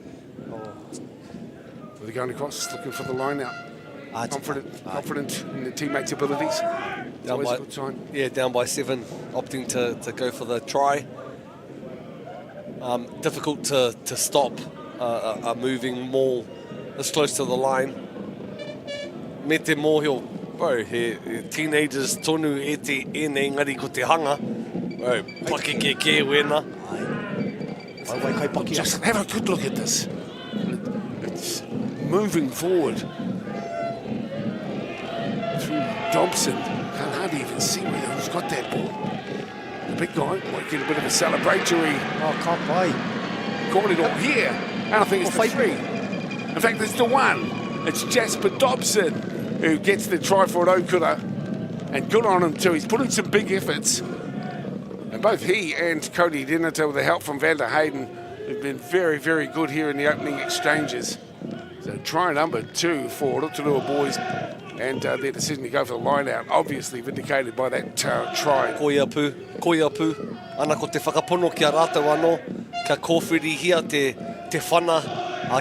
They're going across, looking for the line out. Confident in the teammates' abilities. Always a good sign. Yeah, down by 7, opting to go for the try. Difficult to stop a moving maul this close to the line. Me te mōhio, bro, he teenagers tonu e te ene ngari ko te hanga. Bro, paki ke wena. Just have a good look at this. It's moving forward through Dobson. Can't hardly even see who's got that ball. The big guy might get a bit of a celebratory. Oh, can't play. Corridor here. And I think it's the 3. In fact, it's the 1. It's Jasper Dobson who gets the try for Rotorua. And good on him too. He's put in some big efforts. And both he and Cody Denata, with the help from Vander Hayden, have been very, very good here in the opening exchanges. So try number 2 for Rotorua Boys, and their decision to go for the line out, obviously vindicated by that try. Koia pū. Ana ko te whakapono ki a rātou anō, kia kōwhiri hia te whana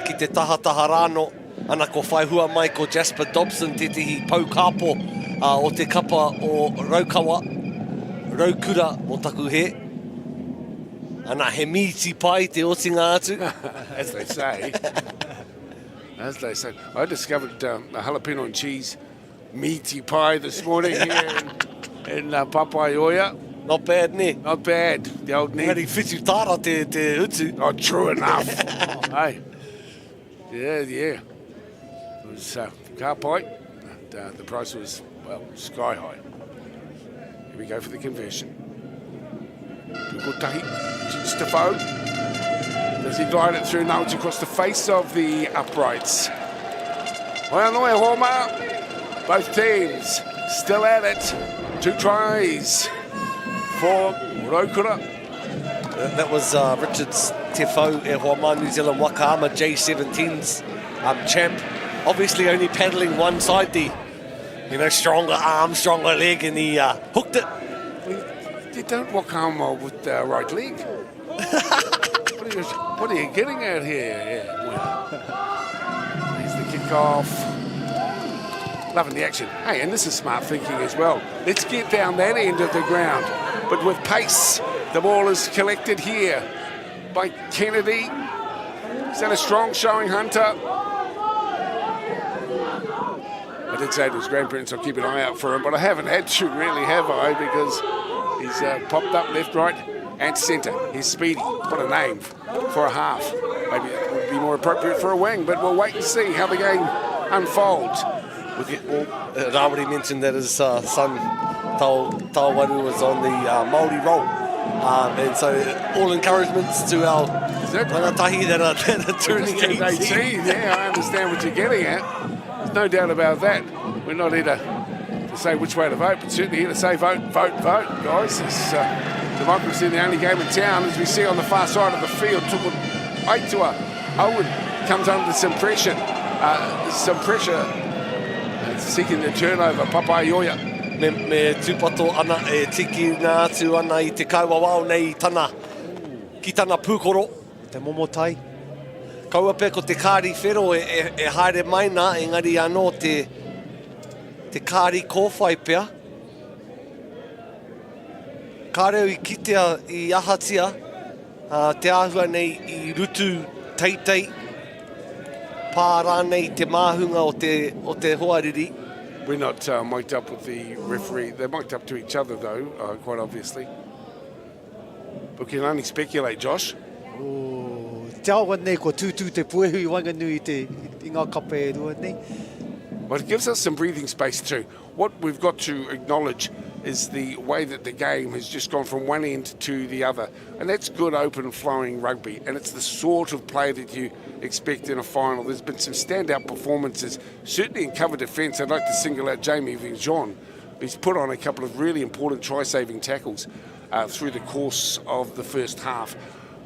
ki te taha rāno. Ana ko whaihua mai ko Jasper Dobson, te tihi paukāpo o te kapa o Raukawa, Raukura mo taku he. Ana he miti pai te otinga atu. As they say. As they say. I discovered a jalapeno and cheese meaty pie this morning here in Papaioia. Not bad, ne? Not bad. The old Ned. Ngari whitu tāra te utu. Oh, true enough. Hey. Yeah. It was car pie. And, the price was, well, sky high. Here we go for the conversion. Tukutahi, Stefo. Does he glide it through? No, it's across the face of the uprights. Oianoe Homa. Both teams still at it. 2 tries for Rokura. That was Richard's te whau e Homa, New Zealand Wakaama J17's champ. Obviously only paddling one side, the stronger arm, stronger leg, and he hooked it. You don't Wakaama with the right leg. What are you getting at here? Yeah, well, here's the kickoff. Loving the action. Hey, and this is smart thinking as well. Let's get down that end of the ground, but with pace. The ball is collected here by Kennedy. Is that a strong showing, Hunter? I did say to his grandparents I'll keep an eye out for him, but I haven't had to really, have I? Because he's popped up left, right, and centre. He's speedy. What a name for a half. Maybe it would be more appropriate for a wing, but we'll wait and see how the game unfolds. Rawari mentioned that his son, Tawaru, was on the MāORI roll. And so all encouragements to our rangatahi that are turning 18. Yeah, I understand what you're getting at. There's no doubt about that. We're not here to say which way to vote, but certainly here to say vote, guys. It's democracy, the only game in town, as we see on the far side of the field. Tuku Aitua Owen comes under some pressure. Seeking the turnover, Papaioia. Me tūpato ana e tiki ngā atu ana I te kauawao nei ki tana pūkoro. Te momotai. Kaua pe ko te kāri whero e haere mai nā, engari anō te kāri kōwhai pea. Kāreo I kitea I ahatia, te āhua nei I rutu teitei, pā nei te māhunga o te hoariri. We're not mic'd up with the referee. They're mic'd up to each other, though, quite obviously. But we can only speculate, Josh. Te awa nei ko tūtū te puehu I wanganui I ngā kapa e rua nei. But it gives us some breathing space too. What we've got to acknowledge is the way that the game has just gone from one end to the other. And that's good, open, flowing rugby. And it's the sort of play that you expect in a final. There's been some standout performances, certainly in cover defence. I'd like to single out Jamie Vinjon. He's put on a couple of really important try-saving tackles through the course of the first half.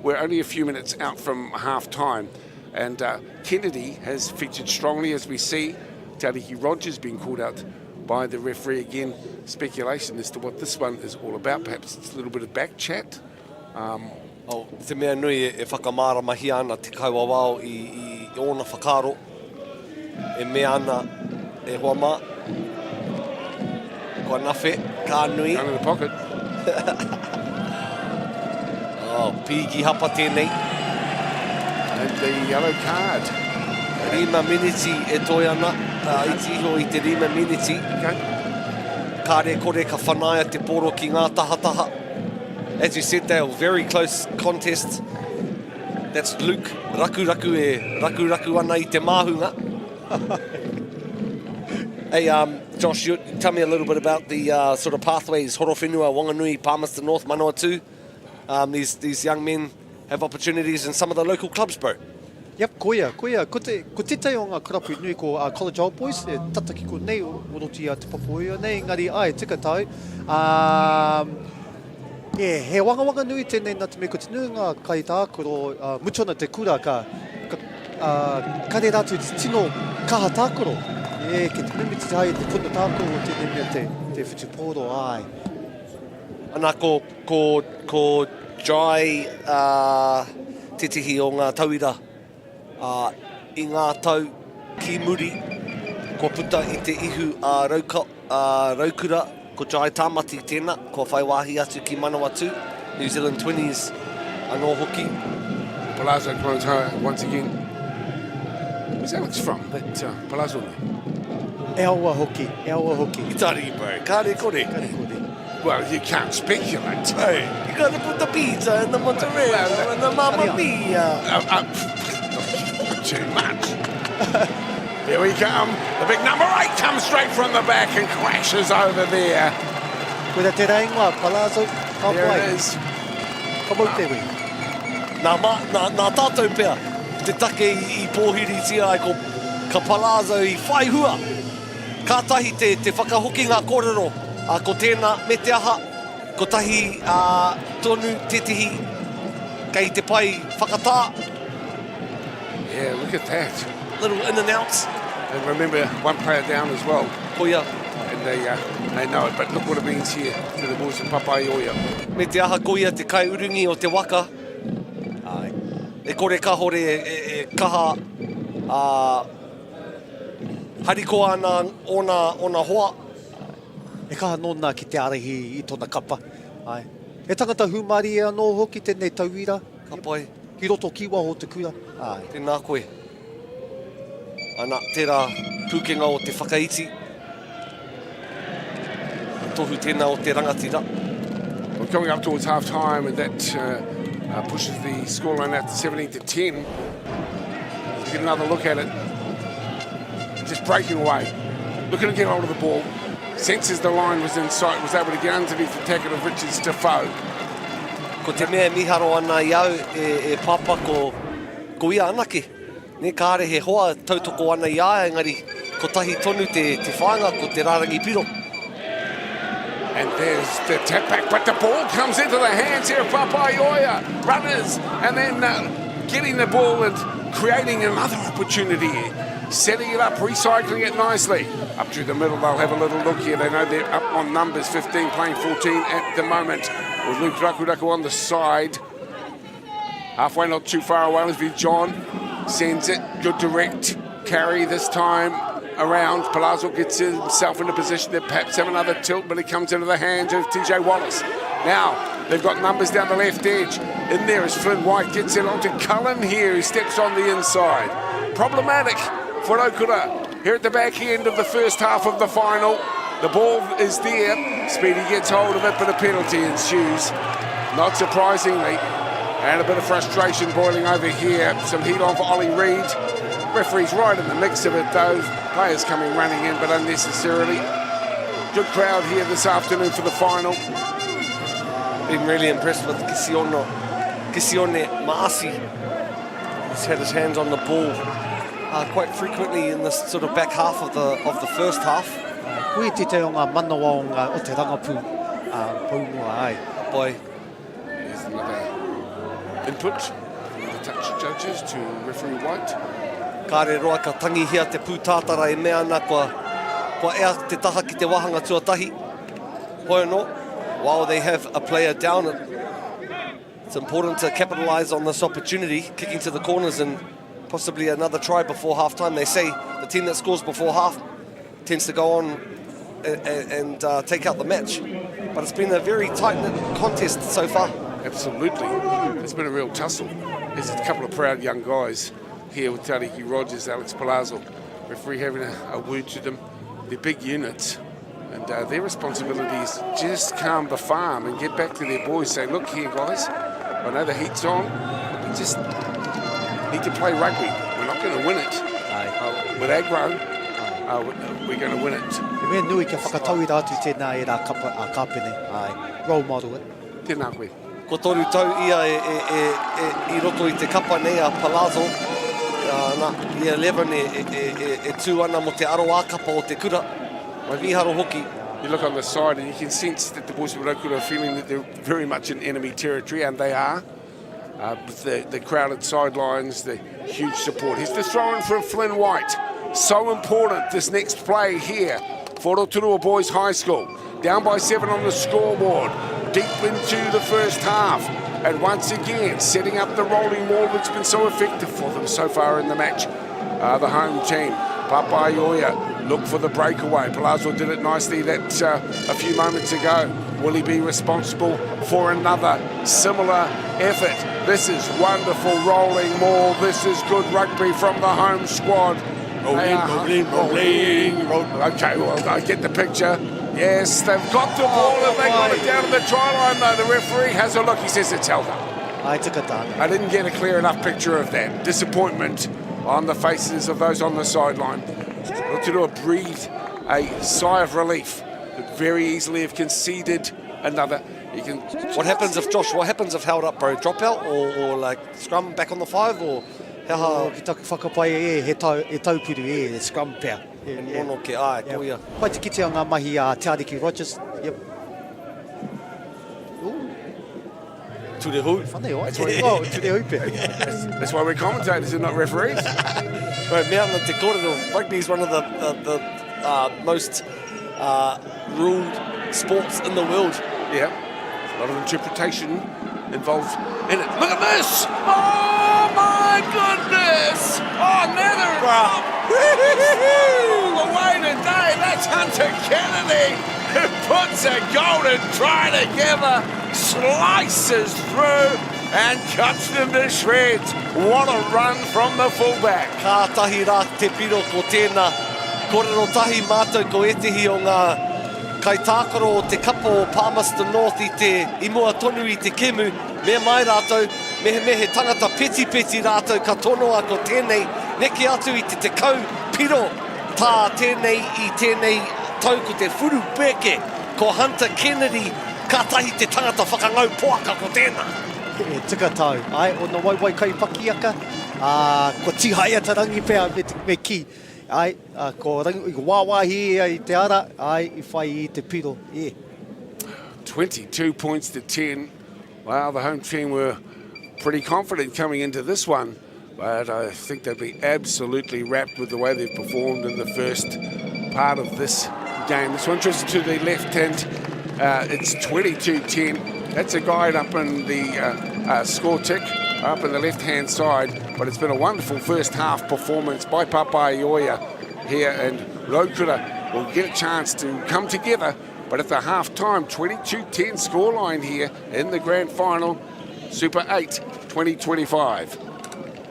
We're only a few minutes out from half-time. And Kennedy has featured strongly, as we see. Tariki Rogers being called out by the referee again. Speculation as to what this one is all about. Perhaps it's a little bit of back chat. Te mea nui e whakamara mahi ana te kauawao I ona whakaro. E mea ana e hoa mā. Kua nawhi, ka nui. Down in the pocket. Pīgi hapa tēnei. And the yellow card. Rima miniti e toi ana. I tiho I te rima miniti. Kāre kore ka whanaia te poro ki ngā tahataha. As you said, they were very close contest. That's Luke. Raku ana I te māhunga. Hey, Josh, you tell me a little bit about the sort of pathways, Horowhenua, Wanganui, Palmerston North, Manawatu. These young men have opportunities in some of the local clubs, bro. Yep, koia. Ko te tai o ngā karapu nui ko College Old Boys, e tataki ko nei o roti a te papoia nei, ngari ai, tika tau. he wanga nui tēnei nā te me ko te nuinga kai tā koro muchona te kura kare rātu te tino kaha tā koro. Ke te mimi te hai te tono tā koro o tēnei mea te whutupōro ai. Ana ko Jai te tihi o ngā tauira I ngā tau ki muri ko puta I te ihu Raukura ko Jai Tāmati tēnā ko whai wāhi atu ki Manawatu New Zealand 20s anō hoki. Palazzo close high once again. Where's Alex from? But Palazzo. E aua hoki. I tari bro, kare kore. Well, you can't speculate. Hey, you gotta put the pizza and the mozzarella and the mamma mia. Too much. Here we come. The big number 8 comes straight from the back and crashes over there. Kura te reingoa, Palazzo, ka There pai. it is. Ka mau te wei. Nā tātou pēr, te take I pōhiri tia ai ko ka Palazzo I whai hua. Kātahi te whakahoki ngā kōrero, ko tēnā me te aha, ko tahi tonu te tihi, kei te pai whakatā. Yeah, look at that. Little in and outs. And remember, one player down as well. Koia, And they know it, but look what it means here to the boys of Papaioia. me te aha koia te kai urungi o te waka. Ai. E kore ka hore e kaha hariko ana ona hoa. E kaha nōna ki te arehi I tōna kapa. Ai. E tangata humari e anō hoki tēnei tauira. Ka pai, Ki roto kiwa o te kura. Ai. tēnā koe. Ana, tērā pūkenga o te whakaiti. Tohu tēnā o te rangatira. We're coming up towards half time, and that pushes the scoreline out to 17-10. Let's get another look at it. Just breaking away. Looking to get hold of the ball. Senses the line was in sight, was able to get underneath the tackle of Richard Defoe. Ko te mea miharo ana I au e papa ko ia anake. Ne kāre he hoa tautoko ana I a, engari ko tahi tonu te whānga ko te rārangi piro. And there's the tap back, but the ball comes into the hands here of Papaioia. Runners, and then getting the ball and creating another opportunity. Setting it up, recycling it nicely. Up through the middle, they'll have a little look here. They know they're up on numbers, 15 playing 14 at the moment. With Luke Rakuraku on the side. Halfway, not too far away, let's be John. Sends it, good direct carry this time around. Palazzo gets himself in a position to perhaps have another tilt, but it comes into the hands of TJ Wallace. Now, they've got numbers down the left edge. In there is Flynn White, gets it onto Cullen here, who steps on the inside. Problematic for Rotorua here at the back end of the first half of the final. The ball is there. Speedy gets hold of it, but a penalty ensues. Not surprisingly. And a bit of frustration boiling over here. Some heat on for Ollie Reid. Referee's right in the mix of it though. Players coming running in, but unnecessarily. Good crowd here this afternoon for the final. Been really impressed with Kisione Maasi. He's had his hands on the ball quite frequently in this sort of back half of the first half. Koe te te o ngā manawa o te rangapū paungoa ai. Boy, There's another input from the touch judges to referee White. kāre roa ka tangi hia te pūtātara e mea ana kua ea te taha ki te wahanga tuatahi. Hoi no, while they have a player down, it's important to capitalise on this opportunity, kicking to the corners and possibly another try before half-time. They say the team that scores before half tends to go on and take out the match. But it's been a very tight-knit contest so far. Absolutely. It's been a real tussle. There's a couple of proud young guys here with Tariki Rogers, Alex Palazzo. Referee having a word to them. They're big units. And their responsibility is just calm the farm and get back to their boys. Say, look here, guys. I know the heat's on. We just need to play rugby. We're not going to win it. With aggro, we're going to win it. E mea nui kia whakatauira atu tēnā e rā kāpene. Ai, role model it. Tēnā koe. Ko toru tau ia I roto I te kapa nei a Palazzo. Ia 11 e tū ana mo te aroa kapa o te kura. Mai miharo hoki, You look on the side and you can sense that the boys of Rotorua are feeling that they're very much in enemy territory, and they are. With the crowded sidelines, the huge support. Here's the throw-in from Flynn White. So important, this next play here for Rotorua Boys High School. Down by 7 on the scoreboard, deep into the first half. And once again, setting up the rolling maul that's been so effective for them so far in the match. The home team, Papaioia, look for the breakaway. Palazzo did it nicely that a few moments ago. Will he be responsible for another similar effort? This is wonderful rolling maul. This is good rugby from the home squad. Rolling. Okay, well, I get the picture. Yes, they've got the ball and they got it down to the try line, though. The referee has a look. He says it's held up. I didn't get a clear enough picture of that. Disappointment on the faces of those on the sideline. Rotorua breathe a sigh of relief. Could very easily have conceded another. You can. What happens if held up, bro? Drop out or like scrum back on the 5 or how? Ki taku whakapai he taupuru scrum pea. Mono ke ai, koia. Pai te kite o ngā mahi Te Ariki Rogers. Yep. To the who? Whanei o. To the hoop. That's why we're commentators and not referees. Bro, Mountain Te Kōrero, rugby is one of the most ruled sports in the world. Yeah, a lot of interpretation involved in it. Look at this! Oh my goodness! Oh, Nether! All the way today, that's Hunter Kennedy who puts a golden try together, slices through and cuts them to shreds. What a run from the fullback. Ka tahi rā te piro ko tēnā. Kōrero tahi mātou ko etehi o ngā kai tākaro o te kapo o Palmerston North i te imua tonu i te kemu. Mea mai rātou, mehe tangata peti rātou ka tonoa ko tēnei. Neke atu i te kau piro tā tēnei i tēnei tau ko te furu peke. Ko Hunter Kennedy, ka tahi te tangata whakangau poaka ko tēnā. Tika tau. Ai, o na waiwai kai pakiaka. Ko tihaia tarangi pēr me ki. Ai, ko rangi, ko wāwahi i te ara. Ai, I whai I te piro. 22 points to 10. Wow, the home team were pretty confident coming into this one. But I think they'd be absolutely wrapped with the way they've performed in the first part of this game. This one twisted to the left hand. It's 22-10. That's a guide up in the score tick, up in the left-hand side. But it's been a wonderful first half performance by Papaioia here, and Rotorua will get a chance to come together. But at the half-time, 22-10 scoreline here in the grand final, Super 8, 2025.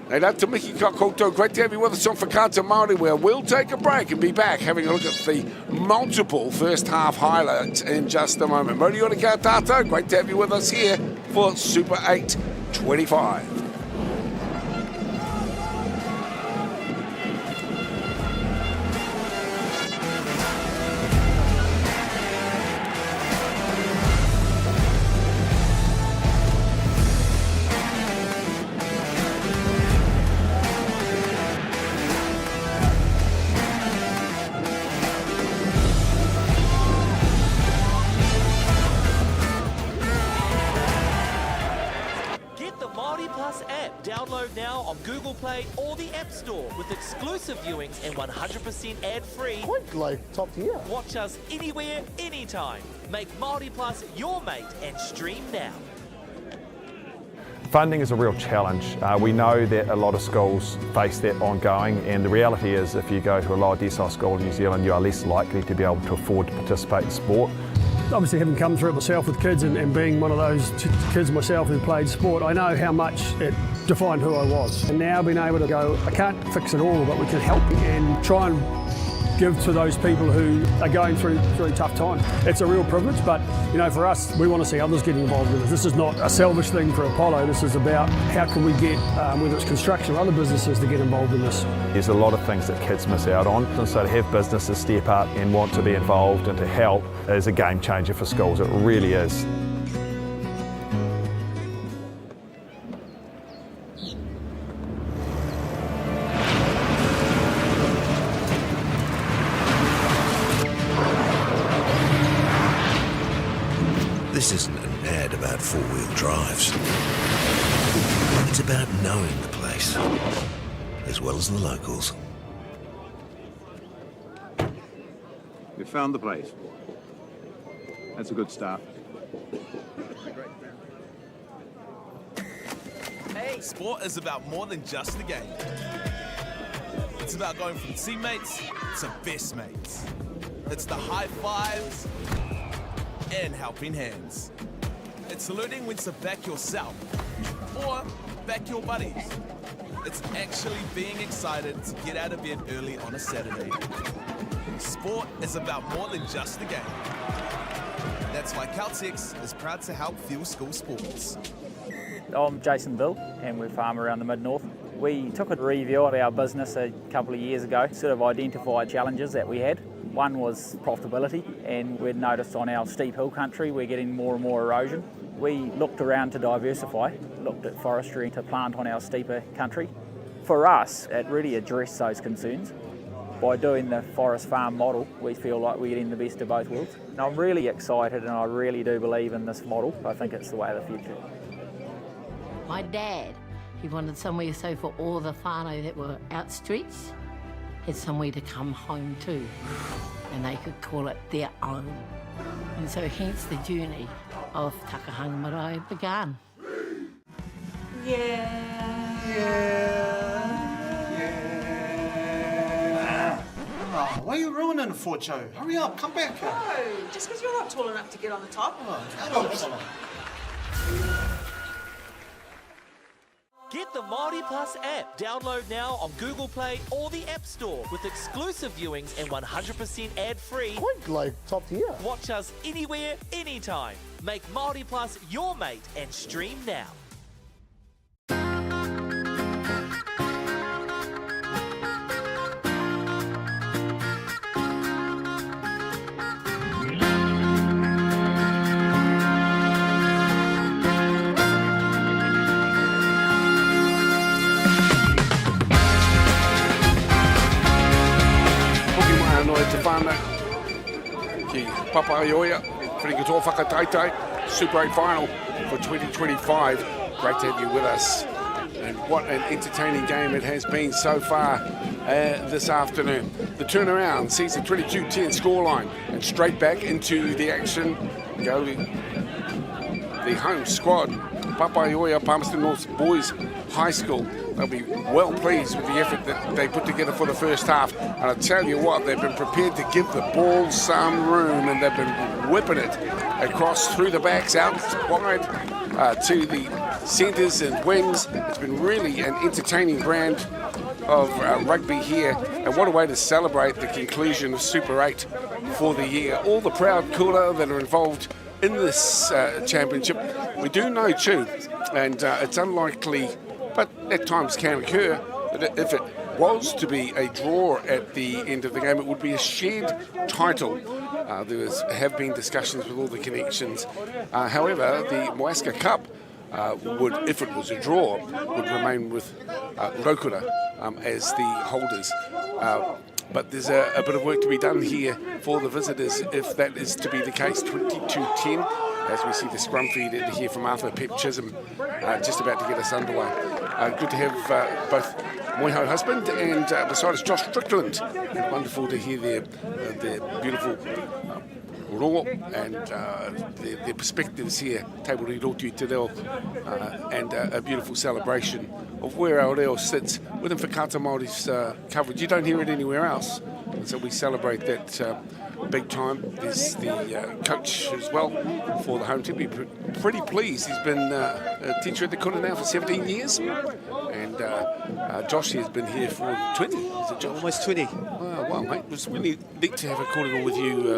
Hey, that's Miki Kakoto. Great to have you with us on Whakaata Māori, where we'll take a break and be back having a look at the multiple first half highlights in just a moment. Mōri ora kia tātou. Great to have you with us here for Super 8 25. Download now on Google Play or the App Store with exclusive viewings and 100% ad-free. Quite like top tier. Watch us anywhere, anytime. Make MāORI Plus your mate and stream now. Funding is a real challenge. We know that a lot of schools face that ongoing, and the reality is if you go to a lower decile school in New Zealand, you are less likely to be able to afford to participate in sport. Obviously, having come through it myself with kids and being one of those kids myself who played sport, I know how much it defined who I was. And now being able to go, I can't fix it all, but we can help and try and give to those people who are going through tough times. It's a real privilege, but you know, for us, we want to see others getting involved in this. This is not a selfish thing for Apollo. This is about how can we get, whether it's construction or other businesses, to get involved in this. There's a lot of things that kids miss out on, and so to have businesses step up and want to be involved and to help is a game changer for schools. It really is. This isn't an ad about four-wheel drives. It's about knowing the place, as well as the locals. We found the place. That's a good start. Hey, sport is about more than just a game. It's about going from teammates to best mates. It's the high fives and helping hands. It's saluting when to back yourself or back your buddies. It's actually being excited to get out of bed early on a Saturday. Sport is about more than just a game. That's why Caltex is proud to help fuel school sports. I'm Jason Bill and we're farm around the Mid-North. We took a review of our business a couple of years ago, sort of identified challenges that we had. One was profitability, and we'd noticed on our steep hill country we're getting more and more erosion. We looked around to diversify, looked at forestry to plant on our steeper country. For us, it really addressed those concerns. By doing the forest farm model, we feel like we're getting the best of both worlds. And I'm really excited and I really do believe in this model. I think it's the way of the future. My dad, he wanted somewhere so for all the whānau that were out streets, had somewhere to come home to, and they could call it their own. And so hence the journey of Takahanga Marae began. Oh, why are you ruining it for, Joe? Hurry up, come back here. No, just because you're not tall enough to get on the top. Get the MāORI Plus app. Download now on Google Play or the App Store with exclusive viewings and 100% ad-free. Quite like top tier. Watch us anywhere, anytime. Make MāORI Plus your mate and stream now. Ki Papaioi, Whirikatoa Whakataitai, Super 8 final for 2025. Great to have you with us. And what an entertaining game it has been so far this afternoon. The turnaround sees a 22-10 scoreline, and straight back into the action go the home squad, Papaioi, Palmerston North Boys High School. They'll be well pleased with the effort that they put together for the first half. And I tell you what, they've been prepared to give the ball some room, and they've been whipping it across through the backs, out wide to the centres and wings. It's been really an entertaining brand of rugby here. And what a way to celebrate the conclusion of Super 8 for the year. All the proud kura that are involved in this championship. We do know too, and it's unlikely, but at times can occur, that if it was to be a draw at the end of the game, it would be a shared title. There have been discussions with all the connections. However, the MāORI Cup would, if it was a draw, would remain with Rotorua as the holders. But there's a bit of work to be done here for the visitors if that is to be the case. 22-10 as we see the scrum feed in here from Arthur Pep Chisholm just about to get us underway. Good to have both Moiho husband and beside us Josh Strickland. Wonderful to hear their beautiful raw and their perspectives here. Taiburi Rotu Te Reo and a beautiful celebration of where our reo sits within Whakata Māori's coverage. You don't hear it anywhere else. And so we celebrate that big time. There's the coach as well for the home team. We're pretty pleased. He's been a teacher at the Kura now for 17 years. And Josh has been here for 20. Is it Josh? Almost 20. Oh, well, mate, it was really neat to have a corridor with you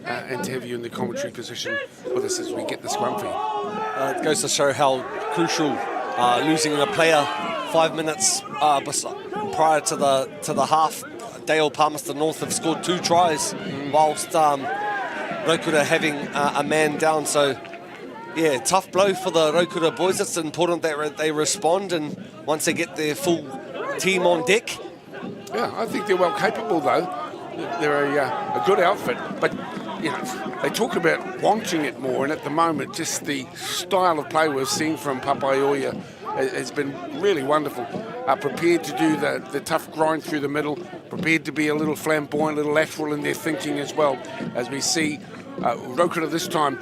and to have you in the commentary position with us as we get the scrum feed. It goes to show how crucial losing a player 5 minutes prior to the half. Dale Palmerston North have scored 2 tries whilst Rotorua having a man down. So, yeah, tough blow for the Rotorua boys. It's important that they respond, and once they get their full team on deck. Yeah, I think they're well capable, though. They're a good outfit. But you know, they talk about wanting it more, and at the moment, just the style of play we've seen from Papaiʻoia has been really wonderful. Prepared to do the tough grind through the middle, prepared to be a little flamboyant, a little lateral in their thinking as well, as we see Rotorua this time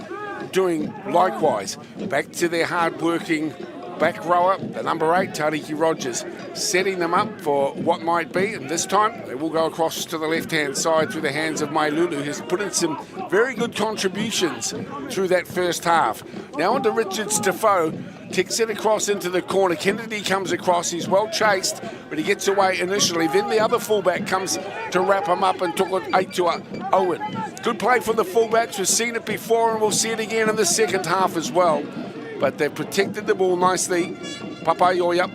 doing likewise. Back to their hard-working back rower, the number 8, Tariki Rogers, setting them up for what might be, and this time they will go across to the left-hand side through the hands of Mailulu, who's put in some very good contributions through that first half. Now on to Richards Defoe, kicks it across into the corner. Kennedy comes across, he's well chased, but he gets away initially. Then the other fullback comes to wrap him up and took it 8 to Owen. Good play from the fullbacks, we've seen it before and we'll see it again in the second half as well. But they've protected the ball nicely. Papaiʻoia.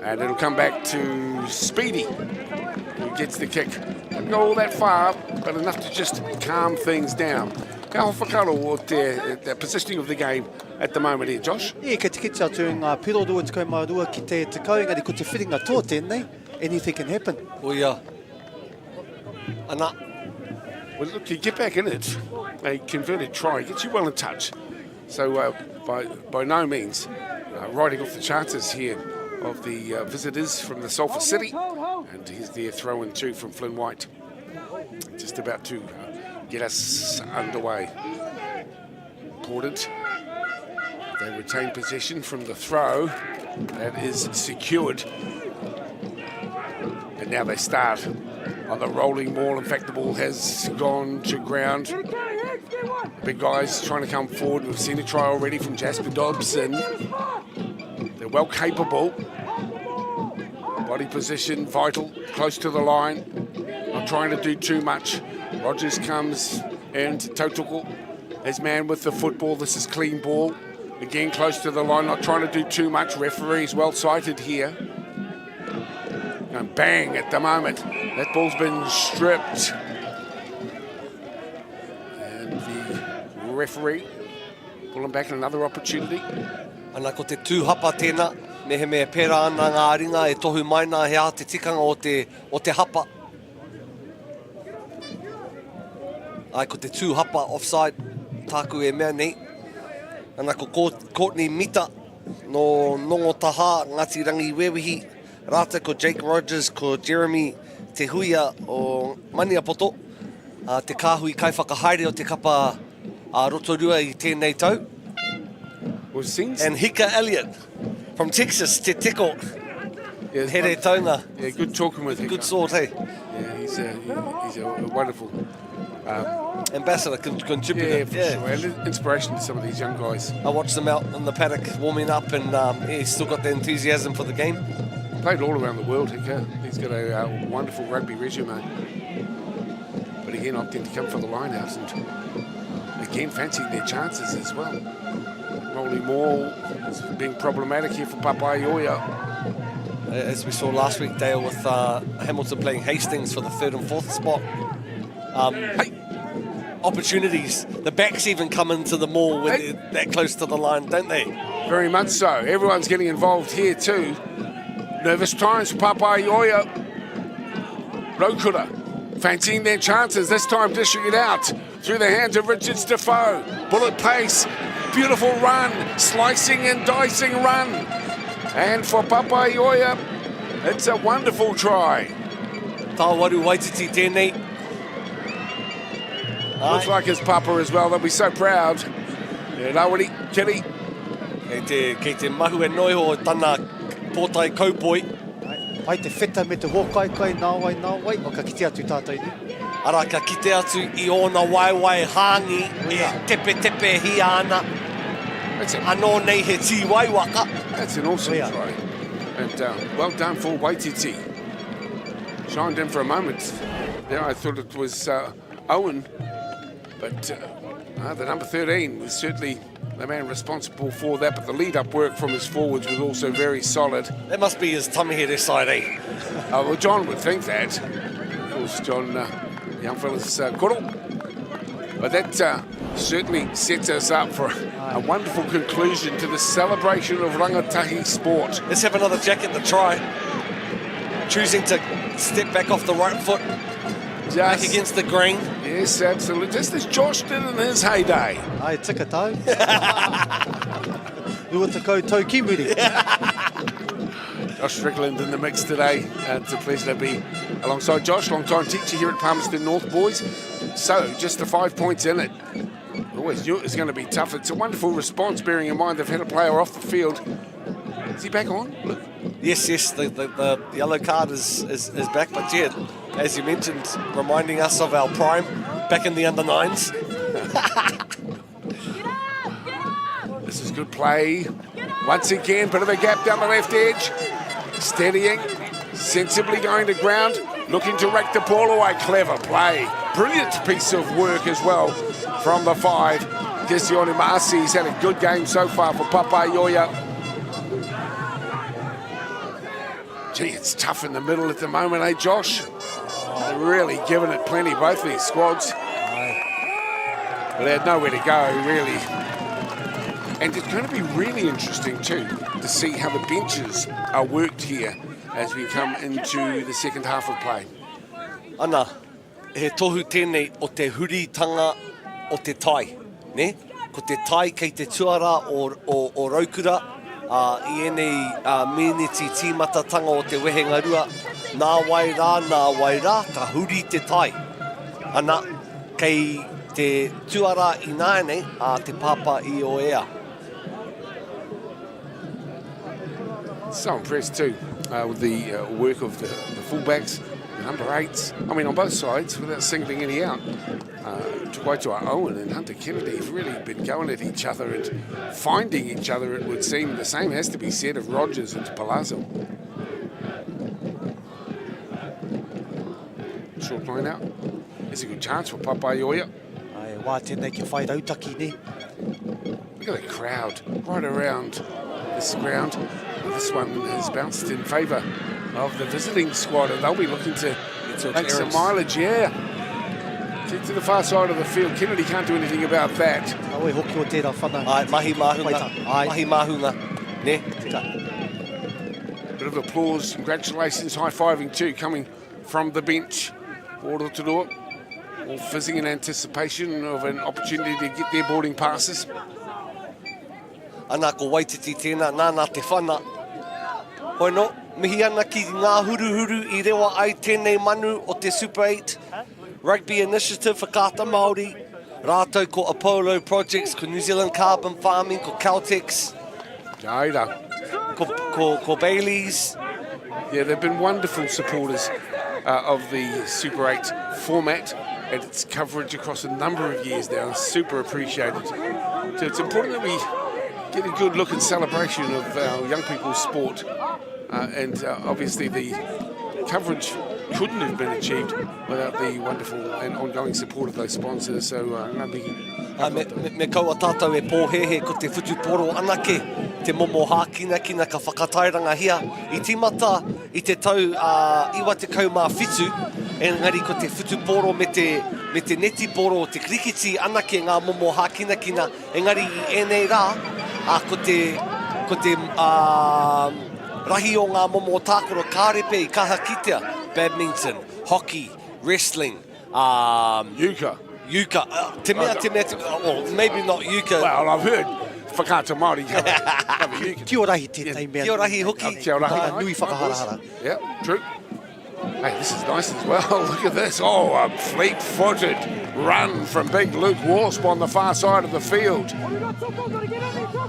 And it'll come back to Speedy, who gets the kick. Didn't go all that far, but enough to just calm things down. Ka whakaro o the positioning of the game at the moment here, Josh? Kei te kiti atu ngā piro rua te kaumārua ki te kau, engari ko te whiringa tō tēnei, anything can happen. Oh yeah. Ana. Well, look, you get back in it. A converted try gets you well in touch. So by no means riding off the chances here of the visitors from the Sulphur City. And here's their throw in two from Flynn White. Just about to get us underway. Important. They retain possession from the throw. That is secured. And now they start on the rolling ball. In fact, the ball has gone to ground. The big guys trying to come forward. We've seen a try already from Jasper Dobson. They're well capable. Body position, vital, close to the line. Not trying to do too much. Rogers comes and Tautoko, his man with the football. This is clean ball. Again, close to the line, not trying to do too much. Referee's well sighted here. And bang at the moment. That ball's been stripped. And the referee pulling back another opportunity. Ana ko te tūhapa tēnā, me he mea pērā ana ngā ringa e tohu mai nā hea te tikanga o te hapa. Ai ko te tūhapa offside, tāku e mea nei. Ana ko Courtney Mita no nongo taha Ngāti Rangi Wewihi. Rata ko Jake Rogers, ko Jeremy Te Huia o Maniapoto. Te kāhui kai whakahaere o te kapa Rotorua I tēnei tau. And Hika Elliott from Texas, Te Teko. Yeah, Here taunga. Yeah, good talking with him. Good sort, hey? Yeah, he's a wonderful ambassador, contributor. Yeah, for sure. And inspiration to some of these young guys. I watched them out in the paddock warming up, and he's still got the enthusiasm for the game. Played all around the world, Hika. He's got a wonderful rugby resume. But again, opting to come for the linehouse and again fancying their chances as well. Rolling maul being problematic here for Papaiʻoia. As we saw last week, Dale, with Hamilton playing Hastings for the 3rd and 4th spot. Opportunities. The backs even come into the maul when they're that close to the line, don't they? Very much so. Everyone's getting involved here too. Nervous times for Papaiʻoia. Rotorua fancying their chances, this time dishing it out through the hands of Richards Defoe. Bullet pace, beautiful run, slicing and dicing run. And for Papaiʻoia, it's a wonderful try. Tāwaru Waititi tēnei. Looks like his papa as well, they'll be so proud. Yeah, Rawiri, Kiri. Kei te mahu e noiho o tana pōtai kaupoi. Ai te wheta me te hōkai, nāwai, o ka kite atu tātou ni. Ara ka kite atu I ona waiwai hāngi e tepe hi ana. Anō nei he tī waiwaka. That's an awesome try. And well done for Waititi. Shined in for a moment. There I thought it was Owen. But the number 13 was certainly the man responsible for that. But the lead-up work from his forwards was also very solid. That must be his tamihere side, eh? Well, John would think that. Of course, John, young fella's koro. But that certainly sets us up for a wonderful conclusion to the celebration of rangatahi sport. Let's have another jack at the try. Choosing to step back off the right foot. Back against the green. Yes, absolutely. Just as Josh did in his heyday. Ai, tika tau. Rua te koutou ki muri. Josh Strickland in the mix today. It's a pleasure to be alongside Josh, long-time teacher here at Palmerston North Boys. So, just the 5 points in it. Always knew it was going to be tough. It's a wonderful response, bearing in mind they've had a player off the field. Is he back on, Luke? Yes, the yellow card is back, but yeah, as you mentioned, reminding us of our prime back in the under-9s. This is good play. Once again, bit of a gap down the left edge. Steadying, sensibly going to ground, looking to rack the ball away. Clever play. Brilliant piece of work as well from the 5. Gisborne Marcy, he's had a good game so far for Papaiʻoia. Gee, it's tough in the middle at the moment, eh, Josh? They're really giving it plenty, both these squads. But they had nowhere to go, really. And it's going to be really interesting, too, to see how the benches are worked here as we come into the second half of play. Ana, he tohu tēnei o te huritanga o te tai, ne? Ko te tai kei te tuara o Raukura, I enei meneti tīmatatanga o te wehenga rua, nā wai rā, ka huri te tai. Ana, kei te tuara I nāne a te papa I o ea. So impressed too with the work of the fullbacks, the number 8s. I mean, on both sides, without singling any out. Tuaitoa Owen and Hunter Kennedy have really been going at each other and finding each other, it would seem. The same has to be said of Rogers and Palazzo. Short line out. There's a good chance for Papaiʻoia. Ai, wā tēnei ki whai rautaki ne. Look at the crowd right around this ground. This one has bounced in favour of the visiting squad, and they'll be looking to make some mileage, yeah. Get to the far side of the field. Kennedy can't do anything about that. Aoi hoki o tērā whana. Ai, mahi mahunga, ne? Bit of applause, congratulations, high-fiving too, coming from the bench. Rotorua, all fizzing in anticipation of an opportunity to get their boarding passes. Ana ko Waititi tēnā, nāna te whana. Hoi no, mihi ana ki ngā huru I rewa ai tēnei manu o te Super 8. Rugby Initiative for Kata Māori. Rātou ko Apollo Projects, ko New Zealand Carbon Farming, ko Caltex. Aida. Ko Bailey's. Yeah, they've been wonderful supporters of the Super 8 format and its coverage across a number of years now. Super appreciated. So it's important that we get a good look and celebration of our young people's sport. And obviously the coverage couldn't have been achieved without the wonderful and ongoing support of those sponsors. So me kaua tātou e pōhehe ko te whutuporo anake, te momo hākina kina ka whakatairanga hia. I tīmata I te tau iwa te kaumā whitu, engari ko te whutuporo me te neti poro, te krikiti anake ngā momo hākina kina, engari I enei rā, ko te rahi o ngā momo tākoro kārepe I kahakitea, badminton, hockey, wrestling, Yuka. Te mea, well, maybe not Yuka. Well, I've heard whakata Māori have a Yuka. Kia ora hi tētai mea. Kia ora hi hoki. Kia ora hi. Nui whakaharahara. Yeah, true. Hey, this is nice as well. Look at this. Oh, a fleet-footed run from big Luke Wasp on the far side of the field.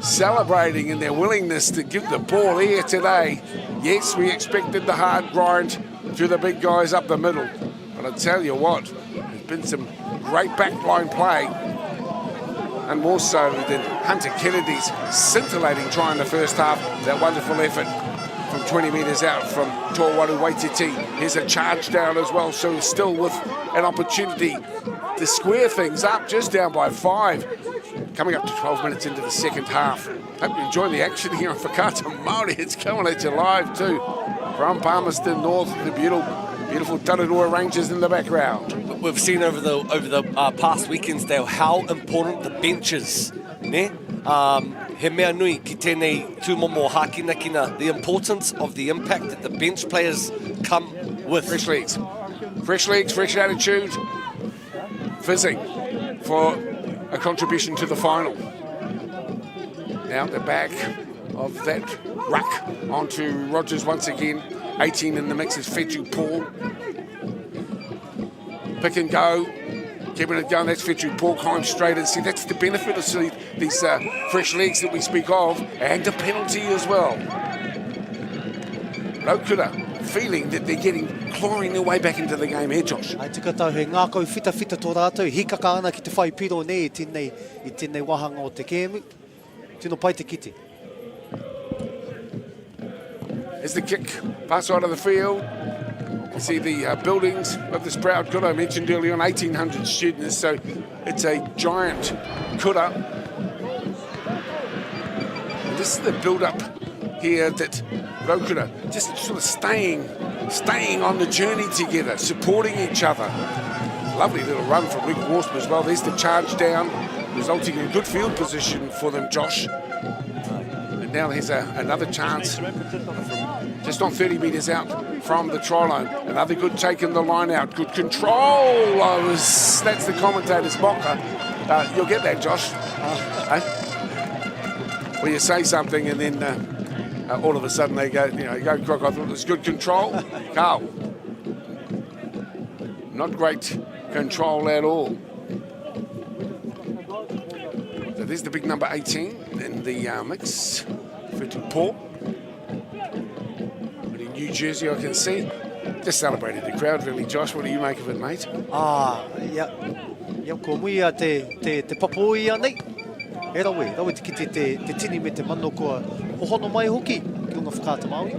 Celebrating in their willingness to give the ball air today. Yes, we expected the hard grind to the big guys up the middle. But I tell you what, there's been some great backline play. And more so than Hunter Kennedy's scintillating try in the first half. That wonderful effort from 20 metres out from Tōwaru Waititi. Here's a charge down as well, so he's still with an opportunity to square things up, just down by 5. Coming up to 12 minutes into the second half. Hope you enjoy the action here on Whakata Māori. It's coming at you live too. From Palmerston North, the beautiful Rotorua Rangers in the background. We've seen over the past weekends, Dale, how important the bench is. Ne? He mea nui ki tēnei tūmomo hākina kina, the importance of the impact that the bench players come with. Fresh legs. Fresh legs, fresh attitude. Fizzing for a contribution to the final. Now the back of that ruck onto Rogers once again. 18 in the mix is Fetu Paul. Pick and go. Keeping it going, that's Fetu Paul. Climb straight and see, that's the benefit of these fresh legs that we speak of, and the penalty as well. Rotorua feeling that they're clawing their way back into the game here, Josh. Ai tika tau he ngā kau whita tō rātou, hikaka ana ki te whai piro nei i tēnei wahanga o te kēmu. Tino pai te kite. Here's the kick, pass right of the field. You see the buildings of this proud kura. I mentioned earlier on 1,800 students, so it's a giant kura. And this is the build-up here that Rotorua just sort of staying on the journey together, supporting each other. Lovely little run from Luke Warsman as well. There's the charge down, resulting in good field position for them, Josh. And now here's another chance from just on 30 metres out from the try line. Another good take in the line out. Good control. That's the commentator's mocker. You'll get that, Josh. Well, you say something and then all of a sudden they go, go crook. I thought it was good control. Carl. Not great control at all. So there's the big number 18 in the mix. Fetu Paul. But in New Jersey, I can see. Just celebrated the crowd, really, Josh. What do you make of it, mate? Ko muia te papo ia nei. E rawe te kite te tini me te mano kua hohono mai hoki ki unga whakata Māori.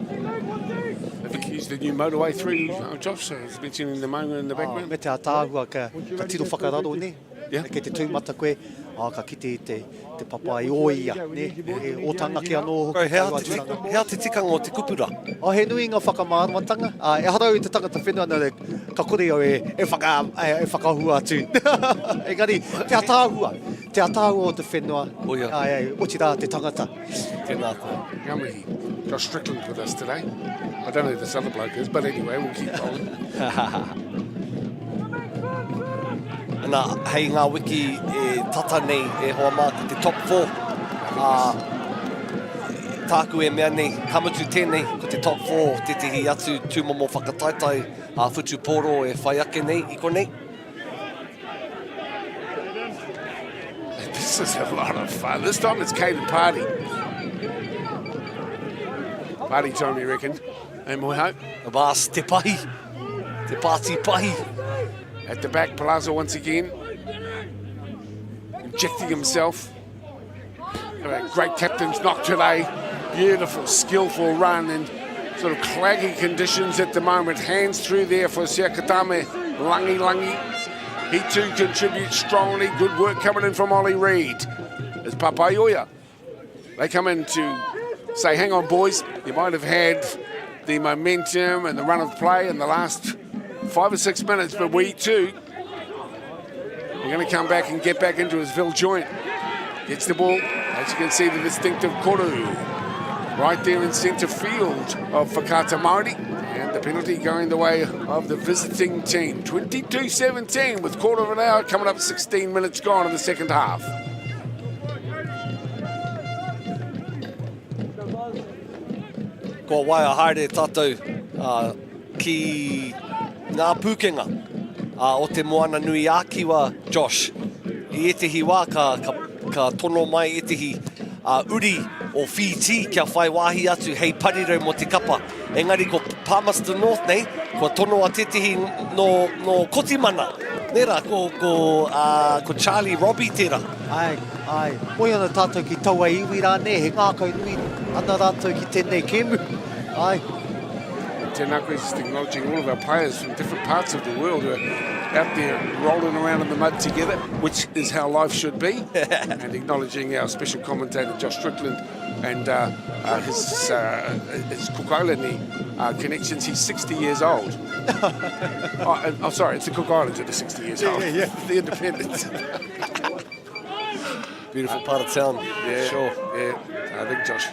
I think he's the new motorway through, Josh, so he's mentioning the moment in the background. Me te atāhua ka tiro whakararo ne. Yeah. Kei te tūmata koe, ka kite te papai o ia, ne? E o tanga ki anō hoki. Hea te tikanga o te kupura? He nui ngā whakamāruatanga. E harau I te tangata whenua nere ka kore au e whakahua atu. Engari, te atāhua o te whenua. Oti rā te tangata. Tēnā koe. Ngamihi, Josh Strickland with us today. I don't know who this other bloke is, but anyway, we'll keep rolling. Nā, hei ngā wiki e tata nei e hoa mā ki te top 4. Tāku e mea nei, kamutu tēnei ko te top 4, te tehi atu tūmomo whakataitai a Fetu Poro e whai ake nei, I konei. This is a lot of fun. This time it's Kate and Party. Party time, you reckon? And more hope? Mas te pahi. Te party pahi. At the back, Palazzo once again. Injecting himself. Great captain's knock today. Beautiful, skillful run in sort of claggy conditions at the moment. Hands through there for Siakatame. Langi. He too contributes strongly. Good work coming in from Ollie Reid. As Papaioia. They come in to say, hang on, boys. You might have had the momentum and the run of play in the last 5 or 6 minutes, but we too, we're going to come back and get back into his Ville joint. Gets the ball, as you can see, the distinctive koru right there in centre field of Whakata Māori, and the penalty going the way of the visiting team. 22-17 with quarter of an hour coming up, 16 minutes gone in the second half. Ko waia haere tātou ki ngā pūkenga o te moana nui ākiwa, Josh. I etehi wā ka tono mai etehi uri o whiti kia whai wāhi atu hei parirau mo te kapa. Engari ko Palmerston North nei, ko tono a tetehi no kotimana. Nera, ko Charlie Robbie tērā. Ai. Moi ana tātou ki taua iwi rā ne, he ngā kau nui ana rātou ki tēnei kēmu. Ai. Tēnā koe is just acknowledging all of our players from different parts of the world who are out there rolling around in the mud together, which is how life should be. And acknowledging our special commentator, Josh Strickland, and his Cook Island connections. He's 60 years old. Sorry, it's the Cook Islands that are 60 years old. Yeah. The Independents. Beautiful part of town. Yeah, sure. Yeah, I think Josh.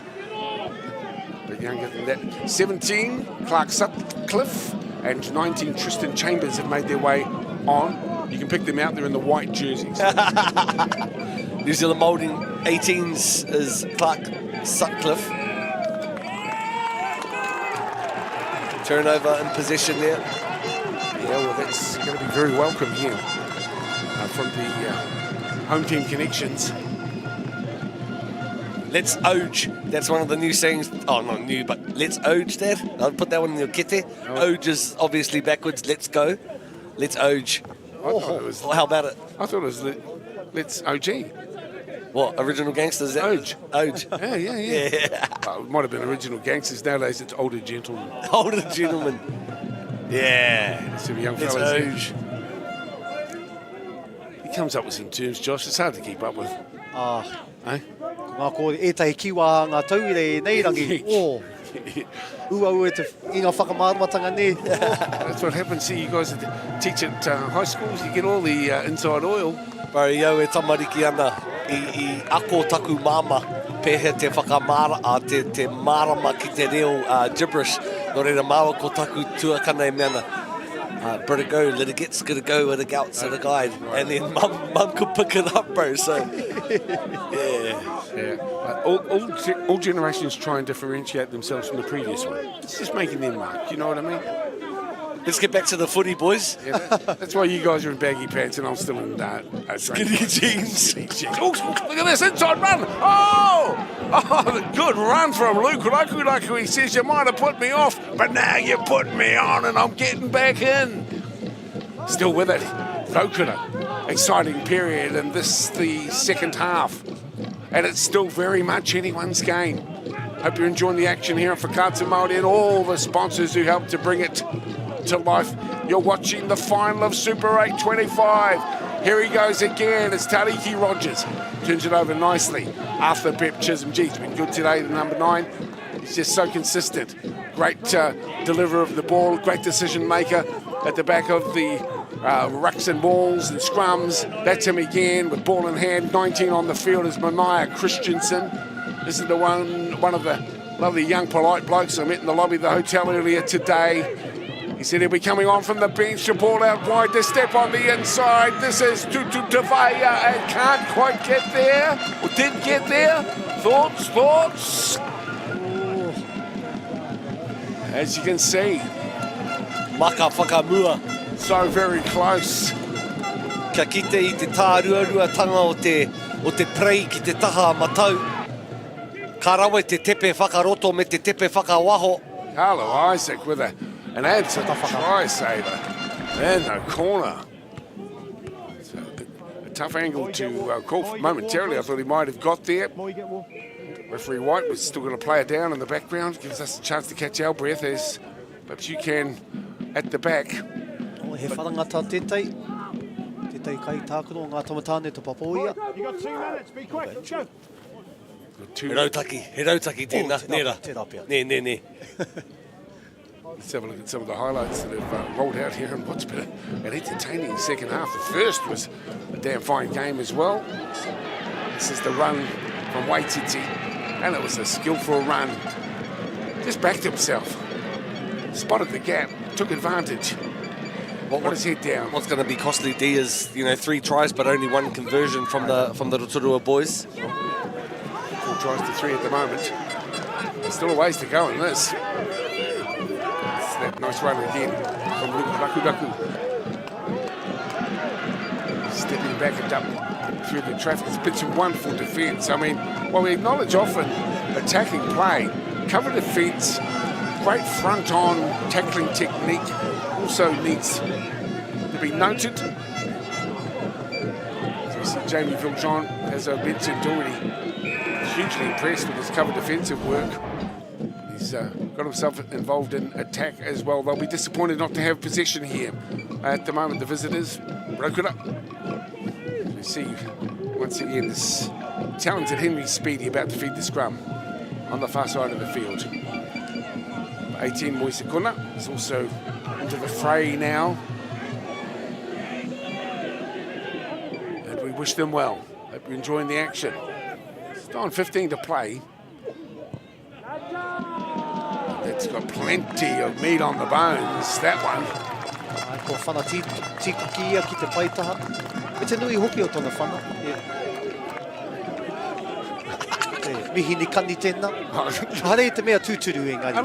But younger than that. 17, Clark Sutcliffe and 19 Tristan Chambers have made their way on. You can pick them out. They're in the white jerseys. New Zealand Moulding 18s is Clark Sutcliffe. Turnover in possession there. Yeah, well, that's going to be very welcome here from the home team connections. Let's Oge. That's one of the new sayings. Oh, not new, but let's Oge that. I'll put that one in your kete. Oge is obviously backwards. Let's go. Let's Oge. How about it? I thought it was let's OG. What, Original Gangsters? Oge. Oge. Yeah. Well, it might have been Original Gangsters. Nowadays it's Older Gentlemen. Older Gentlemen. Yeah. Some young Let's fellas. Oge. He comes up with some terms, Josh. It's hard to keep up with. Eh? Ngā kōre e tai kiwa ngā taure nei rangi. Ua te inga whakamāruatanga ne. That's what happens. See, you guys teach at high schools. You get all the inside oil. Pare iau e tamariki ana I ako taku mama pehe te whakamara a te marama ki te reo gibberish. No reira māua ko taku tuakana e meana. Let it go, let it get's gonna go with the gouts of the guide. And then mum could pick it up, bro. So, yeah. All generations try and differentiate themselves from the previous one. It's just making their mark, you know what I mean? Let's get back to the footy, boys. Yeah, that's why you guys are in baggy pants and I'm still in skinny jeans. Oh, look at this inside run. Oh, good run from Luke Rakuraku. He says, you might have put me off, but now you put me on and I'm getting back in. Still with it. Rokura. Exciting period, and this the second half. And it's still very much anyone's game. Hope you're enjoying the action here for Whakaata Māori and all the sponsors who helped to bring it to life. You're watching the final of Super 8 25. Here he goes again. It's Tariki Rogers. Turns it over nicely. Arthur Pep Chisholm. Gee, he's been good today, the number 9. He's just so consistent. Great deliverer of the ball. Great decision maker at the back of the rucks and balls and scrums. That's him again with ball in hand. 19 on the field is Mania Christensen. This is the one of the lovely young polite blokes I met in the lobby of the hotel earlier today. He said he'll be coming on from the bench. The ball out wide, the step on the inside. This is Tutu Tavaya and can't quite get there. Or did get there. Thoughts? As you can see. Maka whakamua. So very close. Kia kite I te tāruaruatanga o te prei ki te taha matau. Ka rawe te tepe whakaroto me te tepe whakawaho. Carlo Isaac with an absolute try saver in the corner. It's a tough angle to call for momentarily. I thought he might have got there. Referee White was still going to play it down in the background. Gives us a chance to catch our breath as perhaps you can at the back. He wharangata tētai. Tētai kai tākuro ngā tamatāne te papoia. You got 2 minutes, be quick, go. He rautaki tēnā, nera. Ne. Let's have a look at some of the highlights that have rolled out here and what's been an entertaining second half. The first was a damn fine game as well. This is the run from Waititi, and it was a skillful run. Just backed himself, spotted the gap, took advantage. Got his head down. What's going to be costly D is 3 tries, but only 1 conversion from the Rotorua boys. 4 tries to 3 at the moment. There's still a ways to go in this. That nice run again from Luke Rakuraku. Stepping back and up through the traffic. It's been some wonderful defence. I mean, while we acknowledge often attacking play, cover defence, great front-on tackling technique also needs to be noted. As we see Jamie Viljohn, as I mentioned already, hugely impressed with his cover defensive work. He's got himself involved in attack as well. They'll be disappointed not to have possession here. At the moment, the visitors broke it up. We see once again this talented Henry Speedy about to feed the scrum on the far side of the field. 18 Moisekuna is also into the fray now. And we wish them well. Hope you're enjoying the action. It's 9:15 to play. That It's got plenty of meat on the bones, that one. Ko whana tīkuki ia ki te paitaha. Me te nui hoki o tōna whana. Mihi ni kani tēnā. Hare te mea tūturu engari. I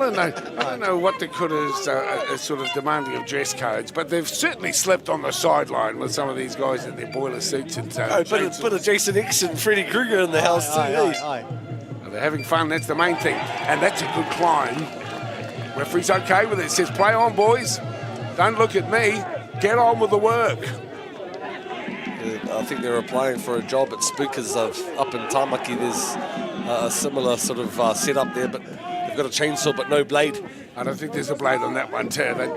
don't know what the kutas are sort of demanding of dress codes, but they've certainly slept on the sideline with some of these guys in their boiler suits and bit of Jason X and Freddie Krueger in the house too. Aye. They're having fun, that's the main thing. And that's a good climb. Referee's okay with it. Says, play on, boys. Don't look at me. Get on with the work. I think they're applying for a job at Spookers up in Tamaki. There's a similar sort of setup there, but they've got a chainsaw but no blade. I don't think there's a blade on that one too. They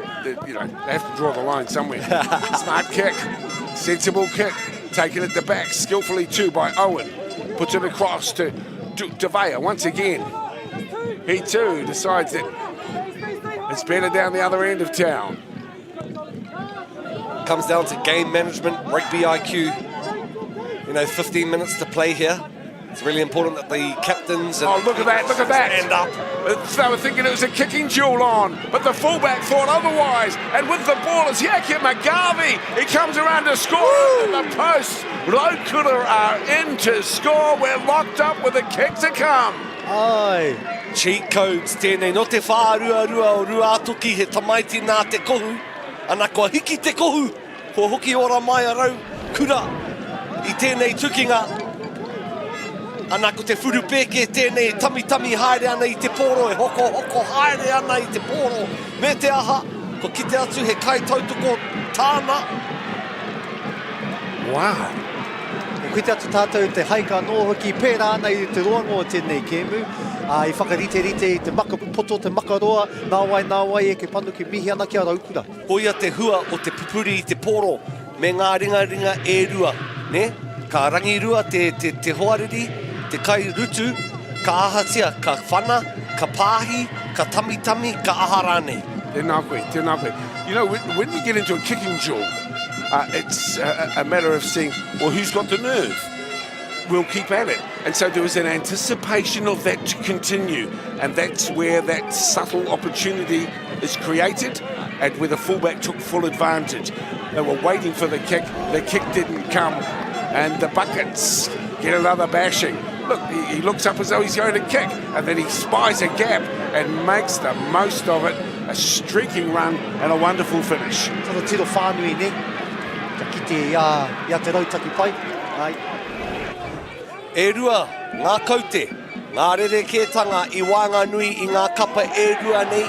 have to draw the line somewhere. Smart kick, sensible kick, taken at the back skillfully too by Owen. Puts it across to Vea once again. He too decides that it's better down the other end of town. Comes down to game management, rugby IQ. 15 minutes to play here. It's really important that the captains and look at that, stand up. They were thinking it was a kicking duel on, but the fullback thought otherwise. And with the ball is Yaki McGarvey. He comes around to score at the post. Rotorua are in to score. We're locked up with a kick to come. Aye. Cheat codes tēnei no te whārua o rua atoki he tamaiti nā te kohu. Ana kua hiki te kohu. Kua hoki ora mai a rau kura i tēnei tukinga. Ana ko te whurupeke tēnei tami haere ana i te pōro, e hoko haere ana i te pōro. Me te aha, ko kite atu he kai tautoko tāna. Wow. E kite atu tātou te haika no hoki pērā ana i te roanga o tēnei kēmu. I whakarite i te poto, te makaroa, nā wai e ke panu ki mihi ana ki a raukura. Hoia te hua o te pupuri i te pōro, me ngā ringa e rua, ne? Ka rangi rua te hoariri, te kai rutu, ka ahatia, ka whana, ka pāhi, ka tami, ka aharane. Tēnā koe. When we get into a kicking duel, it's a matter of seeing, well, who's got the nerve? We'll keep at it. And so there was an anticipation of that to continue. And that's where that subtle opportunity is created and where the fullback took full advantage. They were waiting for the kick. The kick didn't come. And the Buckets get another bashing. Look, he looks up as though he's going to kick. And then he spies a gap and makes the most of it. A streaking run and a wonderful finish. Tana tiro whānui ne. Ka kite ia te rautaki pai. Ai. E rua, ngā kaute, ngā rerekētanga I wānga nui I ngā kapa e rua nei.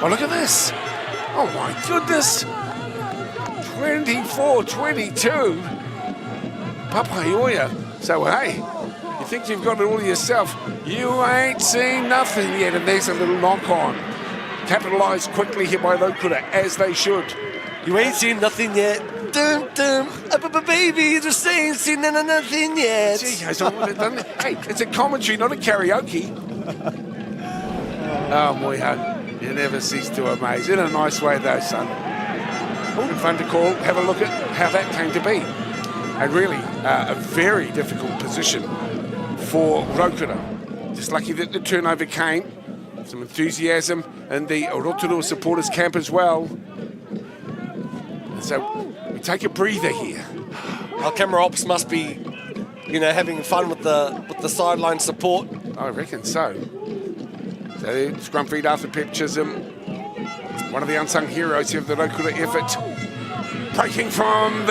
Oh, look at this. Oh, my goodness. 24-22. Papaioia. So, hey, you think you've got it all yourself. You ain't seen nothing yet. And there's a little knock-on. Capitalised quickly here by Rotorua, as they should. You ain't seen nothing yet. Baby, you just ain't seen nothing yet. Gee, hey, it's a commentary, not a karaoke. Oh, Moiha, you never cease to amaze. In a nice way, though, son. Good fun to call. Have a look at how that came to be. And really, a very difficult position for Rotorua. Just lucky that the turnover came. Some enthusiasm in the Rotorua supporters camp as well. So we take a breather here. Our camera ops must be, having fun with the sideline support. I reckon so. So scrum feed after Pep Chisholm, one of the unsung heroes here of the Rotorua effort. Breaking from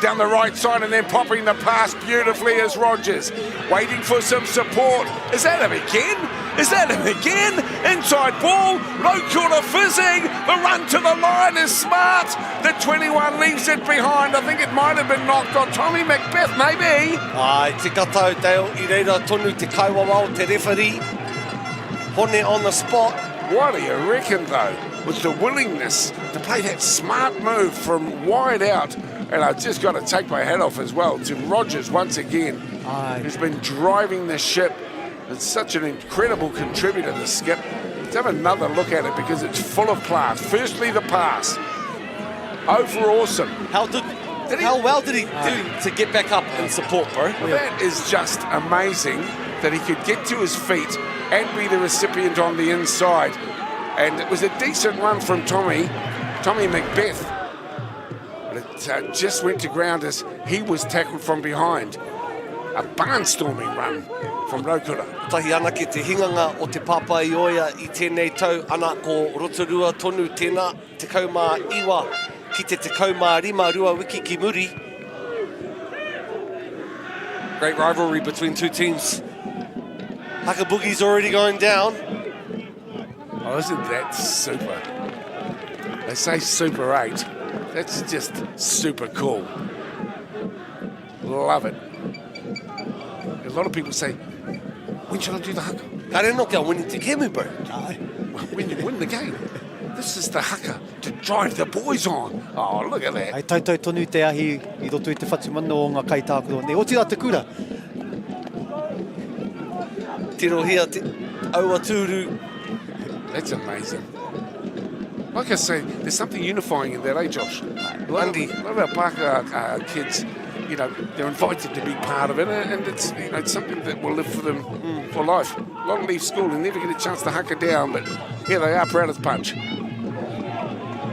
down the right side and then popping the pass beautifully as Rogers. Waiting for some support. Is that him again? Inside ball. Rotorua fizzing. The run to the line is smart. The 21 leaves it behind. I think it might have been knocked on. Tommy Macbeth, maybe. Ai, te katau teo I reira tonu te kaiwawa o te referee. Hone on the spot. What do you reckon, though? With the willingness to play that smart move from wide out. And I've just got to take my hat off as well to Rogers once again. Who's been driving the ship. It's such an incredible contributor, the skip. Let's have another look at it because it's full of class. Firstly, the pass. Oh, for awesome. How well did he do to get back up and support, bro? Well, that is just amazing that he could get to his feet and be the recipient on the inside. And it was a decent run from Tommy Macbeth. But it just went to ground as he was tackled from behind. A barnstorming run from Rotorua. Tahi ana ki te hinganga o te papa i oia I tēnei tau, ana ko Rotorua tonu tēnā, te kaumā iwa ki te kaumā rima rua wiki ki muri. Great rivalry between two teams. Haka Boogie's already going down. Oh, isn't that super? They say Super 8. That's just super cool. Love it. A lot of people say, when should I do the haka? Kare no kia winning te kemu, bro. When you win the game. This is the haka to drive the boys on. Oh, look at that. Ai tautau tonu te ahi I roto I te whatumano o ngā kaitākuro. Ne oti rā te kura. Tiro hia te aua tūru. That's amazing. Like I say, there's something unifying in that, eh, Josh? Andy. A lot of our Pākehā kids, you know, they're invited to be part of it, and it's, you know, it's something that will live for them for life. A lot leave school and never get a chance to haka down, but here they are, proud as punch.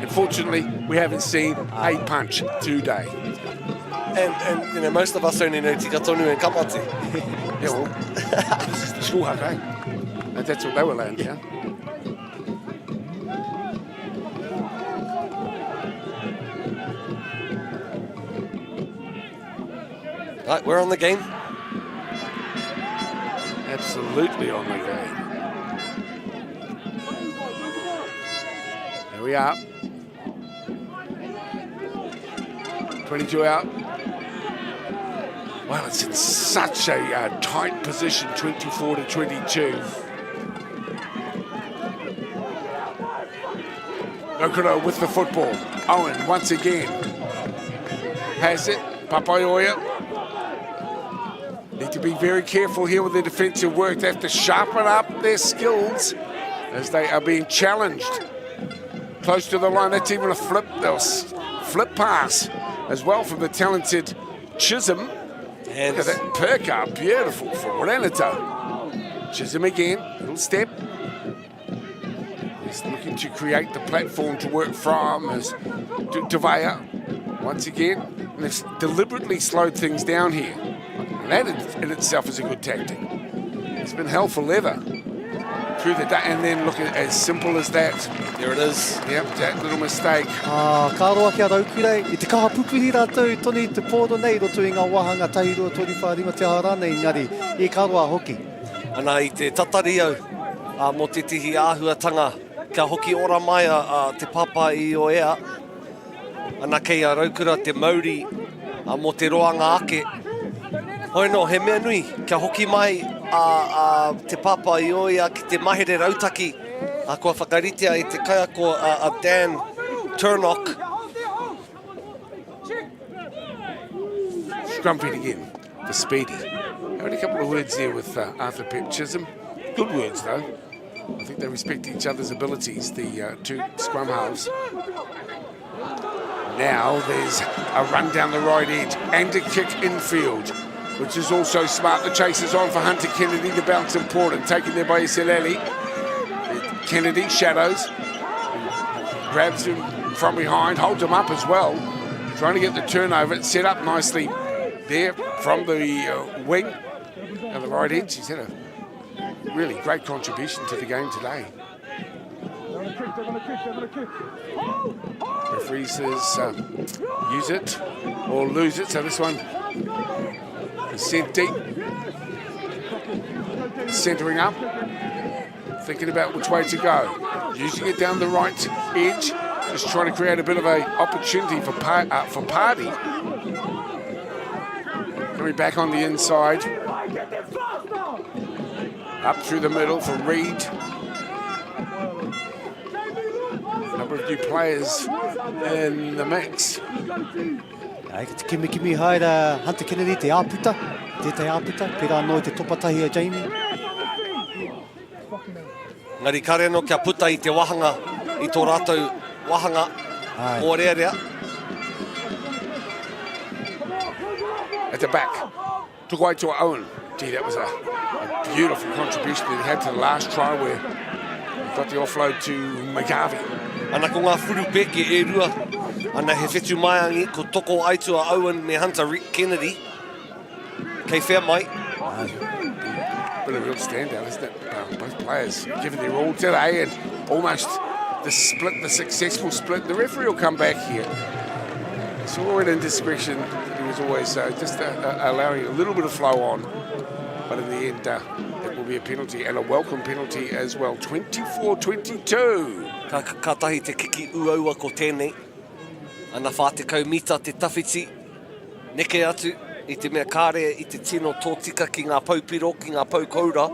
Unfortunately, we haven't seen a punch today. And you know, most of us only know tika tonu and kapati. Yeah, well, this is the school haka, eh? And that's what they were laying down. Right, we're on the game. Absolutely on the game. There we are. 22 out. Wow, it's in such a tight position, 24 to 22. Rotorua with the football. Owen once again has it. Papaioia. Need to be very careful here with their defensive work. They have to sharpen up their skills as they are being challenged. Close to the line, that's even a flip pass as well from the talented Chisholm. And look at that perk up, beautiful from Renato. Chisholm again, little step. He's looking to create the platform to work from as Tavaya once again. And they've deliberately slowed things down here. And that in itself is a good tactic. It's been hell for leather through the day, and then look at as simple as that. There it is. Yep, that little mistake. Ka roa kia raukurei. I te kaha pupuri rātou tonu I te pōro nei roto I ngā wahanga tahi rua tori whārima te hārana engari. I ka roa hoki. Ana I te tatari au, mo te tihi āhuatanga, ka hoki ora mai te papa I o ea. Ana kei a raukura te MΑORI, mo te roanga ake. Hoi no, he mea nui, kia hoki mai te papa I oia ki te mahere rautaki. Kua whakaritea I te kaia ko Dan Turnock. Scrum feed again, the speedy. Having a couple of words here with Arthur Pep Chisholm. Good words though. I think they respect each other's abilities, the two scrum halves. Now there's a run down the right edge and a kick infield, which is also smart. The chase is on for Hunter Kennedy. The bounce important, taken there by Isileli. Kennedy shadows, grabs him from behind, holds him up as well, trying to get the turnover. It's set up nicely there from the wing and the right edge. He's had a really great contribution to the game today. Referee says use it or lose it, so this one is sent deep. Centering up, thinking about which way to go. Using it down the right edge, just trying to create a bit of an opportunity for Party. Coming back on the inside. Up through the middle for Reed. Number of new players in the mix. Kimi haere Hunter Kennedy, te āputa, tētai āputa, pērā no te topatahi a Jamie. Ngari kare no kia puta I te wahanga, I tō rātou wahanga o rea. At the back, took away to Owen. Gee, that was a beautiful contribution that he had to the last try where he got the offload to McGarvey. Ana ko ngā furu peke e rua. Ana he whetu maiangi ko toko aitua Owen me Hunter Rick Kennedy. Kei whea mai. Bit of a real standout, isn't it? Both players giving their all today and almost the successful split. The referee will come back here. Saw an indiscretion. He was always just allowing a little bit of flow on. But in the end, it will be a penalty, and a welcome penalty as well. 24-22. Ka tahi te kiki uaua ko tēnei. Ana whā te kaumita te tawhiti. Neke atu i te mea kāre i te tino tōtika ki ngā paupiro, ki ngā paukaura.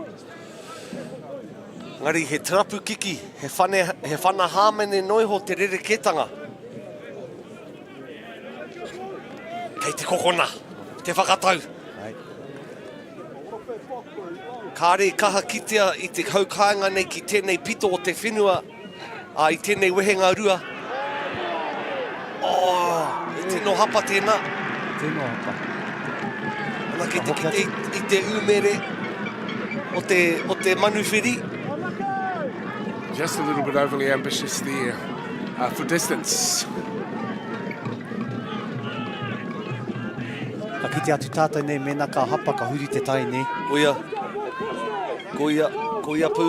Ngari he trapu kiki, he whana hāmene noiho te rereketanga. Kei te kokona, te whakatau. Kāre kaha kitea i te haukainga nei ki tēnei pito o te whenua, i tēnei wehenga rua. I tēno hapa tēnā. Tēno hapa. Ana kei te kite i te umere o te manuwhiri. Just a little bit overly ambitious there for distance. Ka kite atu tātou nei mena ka hapa ka huri te tai nei. Koia pū.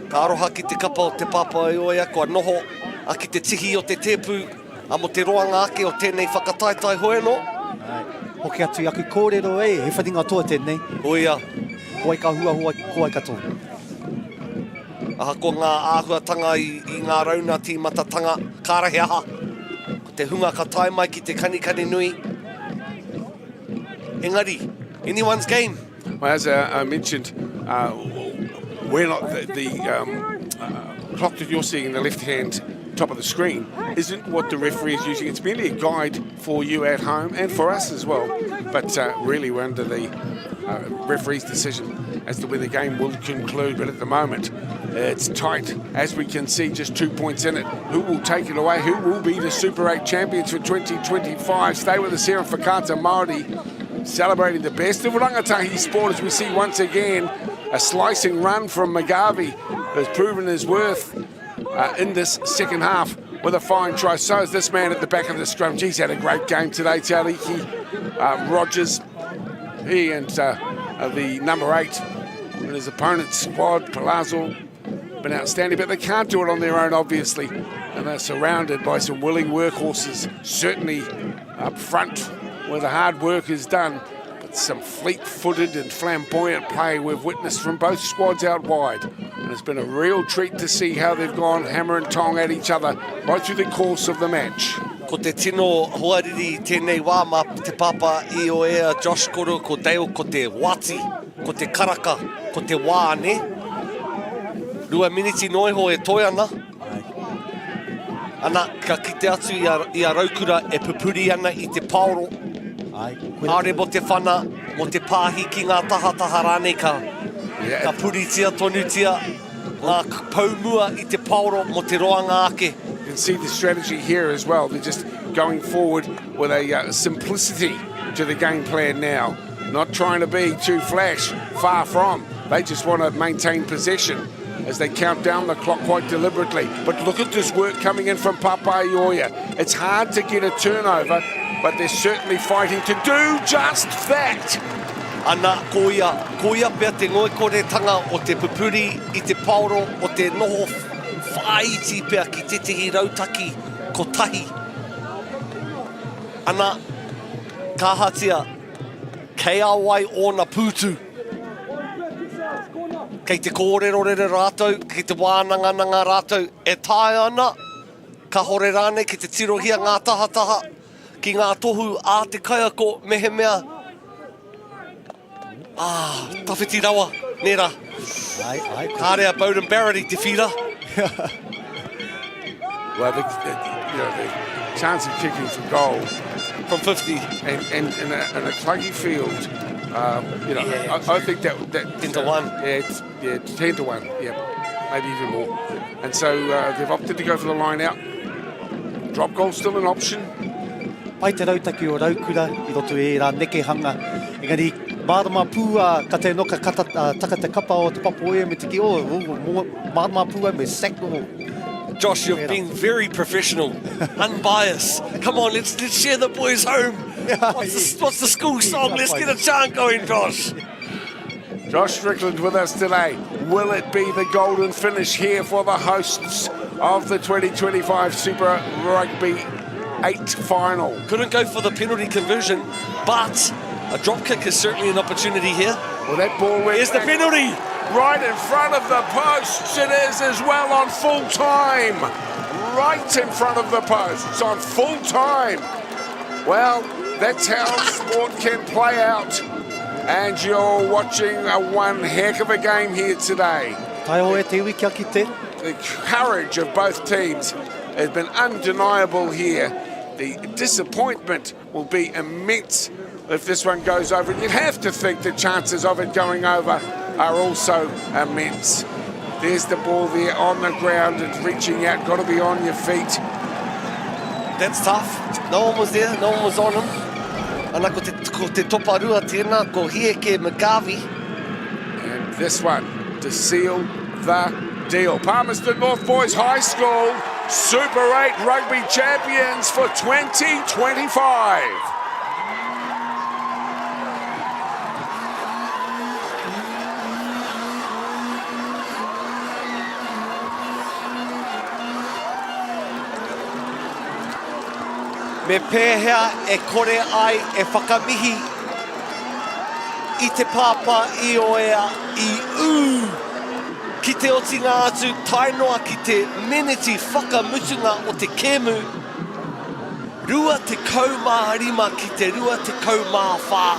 Ka aroha ki te kapa o te papa e oia, kua noho a ki te tihi o te tēpū, a mo te roanga ake o tēnei whakataitai hoe no. Hoki atu i aku kōrero he wharinga toa tēnei. Oia. Koai ka hua koai ka tō. Aha ko ngā āhuatanga i ngā rauna tīmatatanga, kārahe aha. Ko te hunga ka tae mai ki te kanikani nui. Engari, anyone's game. Well, as I mentioned, we're not the clock that you're seeing in the left-hand top of the screen isn't what the referee is using. It's merely a guide for you at home and for us as well. But really, we're under the referee's decision as to when the game will conclude. But at the moment, it's tight. As we can see, just 2 points in it. Who will take it away? Who will be the Super 8 champions for 2025? Stay with us here in Whakaata Māori, celebrating the best of rangatahi sport as we see once again a slicing run from McGarvey, who's proven his worth in this second half with a fine try. So is this man at the back of the scrum. He's had a great game today, Tauriki Rogers. He and the number 8 in his opponent's squad, Palazzo, been outstanding, but they can't do it on their own, obviously. And they're surrounded by some willing workhorses, certainly up front where the hard work is done. But some fleet-footed and flamboyant play we've witnessed from both squads out wide. And it's been a real treat to see how they've gone hammer and tong at each other right through the course of the match. Ko te tino hoariri tēnei wā ma te papa I o ea Josh Koro, ko Dale, ko te Wati, ko te Karaka, ko te Wā, ne? 2 miniti noiho e toi ana. Ana, ka kite atu I a raukura e pupuri ana I te paoro. Are mo te whana, mo te pāhi ki ngā taha rānei ka puritia, tonutia, ngā paumua I te paoro mo te roanga ake. You can see the strategy here as well. They're just going forward with a simplicity to the game plan now. Not trying to be too flash, far from. They just want to maintain possession as they count down the clock quite deliberately. But look at this work coming in from Papaioia. It's hard to get a turnover, but they're certainly fighting to do just that. Ana koia pia te ngoikoretanga o te pupuri I te paoro o te noho whaiti pia ki te tihi rautaki ko tahi. Ana kahatia kei awai o na pūtu. Kei te kōrerorere rātou, kei te wānanga rātou, e tae ana, ka hore rāne ki te tirohia ngā taha, ki ngā tohu a te kaiako mehemea. Tawhiti rawa, nera. Kārea Bowden Barrett I te whira. Well, the chance of kicking for goal from 50 and in a cluggy field, I think that 10 to 1. Yeah, 10 to 1. Yeah, maybe even more. And so they've opted to go for the line out. Drop goal still an option. Pai te rautaki o raukura I roto e rā nekehanga. Engari Marama pua ka te noka taka te kapa o te papoea me te ki marama pua me sack. Josh, you've been very professional, unbiased. Come on, let's share the boys home. What's the school song? Let's get a chant going, Josh. Josh Strickland with us today. Will it be the golden finish here for the hosts of the 2025 Super Rugby 8 final? Couldn't go for the penalty conversion, but a drop kick is certainly an opportunity here. Well, that ball went Here's the penalty. Right in front of the posts. It is as well on full time. Right in front of the posts on full time. Well, that's how sport can play out. And you're watching one heck of a game here today. The courage of both teams has been undeniable here. The disappointment will be immense if this one goes over. You'd have to think the chances of it going over are also immense. There's the ball there on the ground and reaching out. Got to be on your feet. That's tough. No one was there. No one was on him. Ana ko te toparua tēnā, ko Hieke McGarvey. And this one to seal the deal. Palmerston North Boys High School, Super 8 Rugby Champions for 2025. Me pēhea e kore ai e whakamihi I te pāpā I o ea I ki te otinga atu tainoa ki te meneti whakamutunga o te kēmu rua te kaumārima ki te rua te kaumāwhā.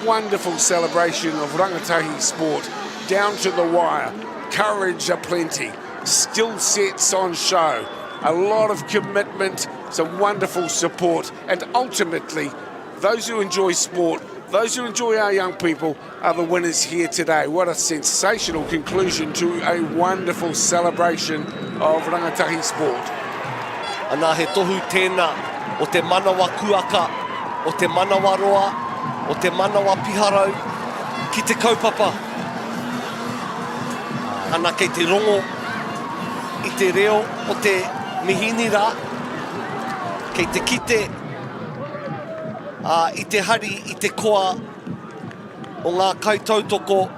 Wonderful celebration of rangatahi sport, down to the wire, courage aplenty, skill sets on show. A lot of commitment, some wonderful support, and ultimately, those who enjoy sport, those who enjoy our young people, are the winners here today. What a sensational conclusion to a wonderful celebration of rangatahi sport. Ana he tohu tēnā o te manawa kuaka, o te manawa roa, o te manawa piharau, ki te kaupapa. Ana kei te rongo, I te reo o te mihini rā, kei te kite, I te hari, I te koa o ngā kaitautoko.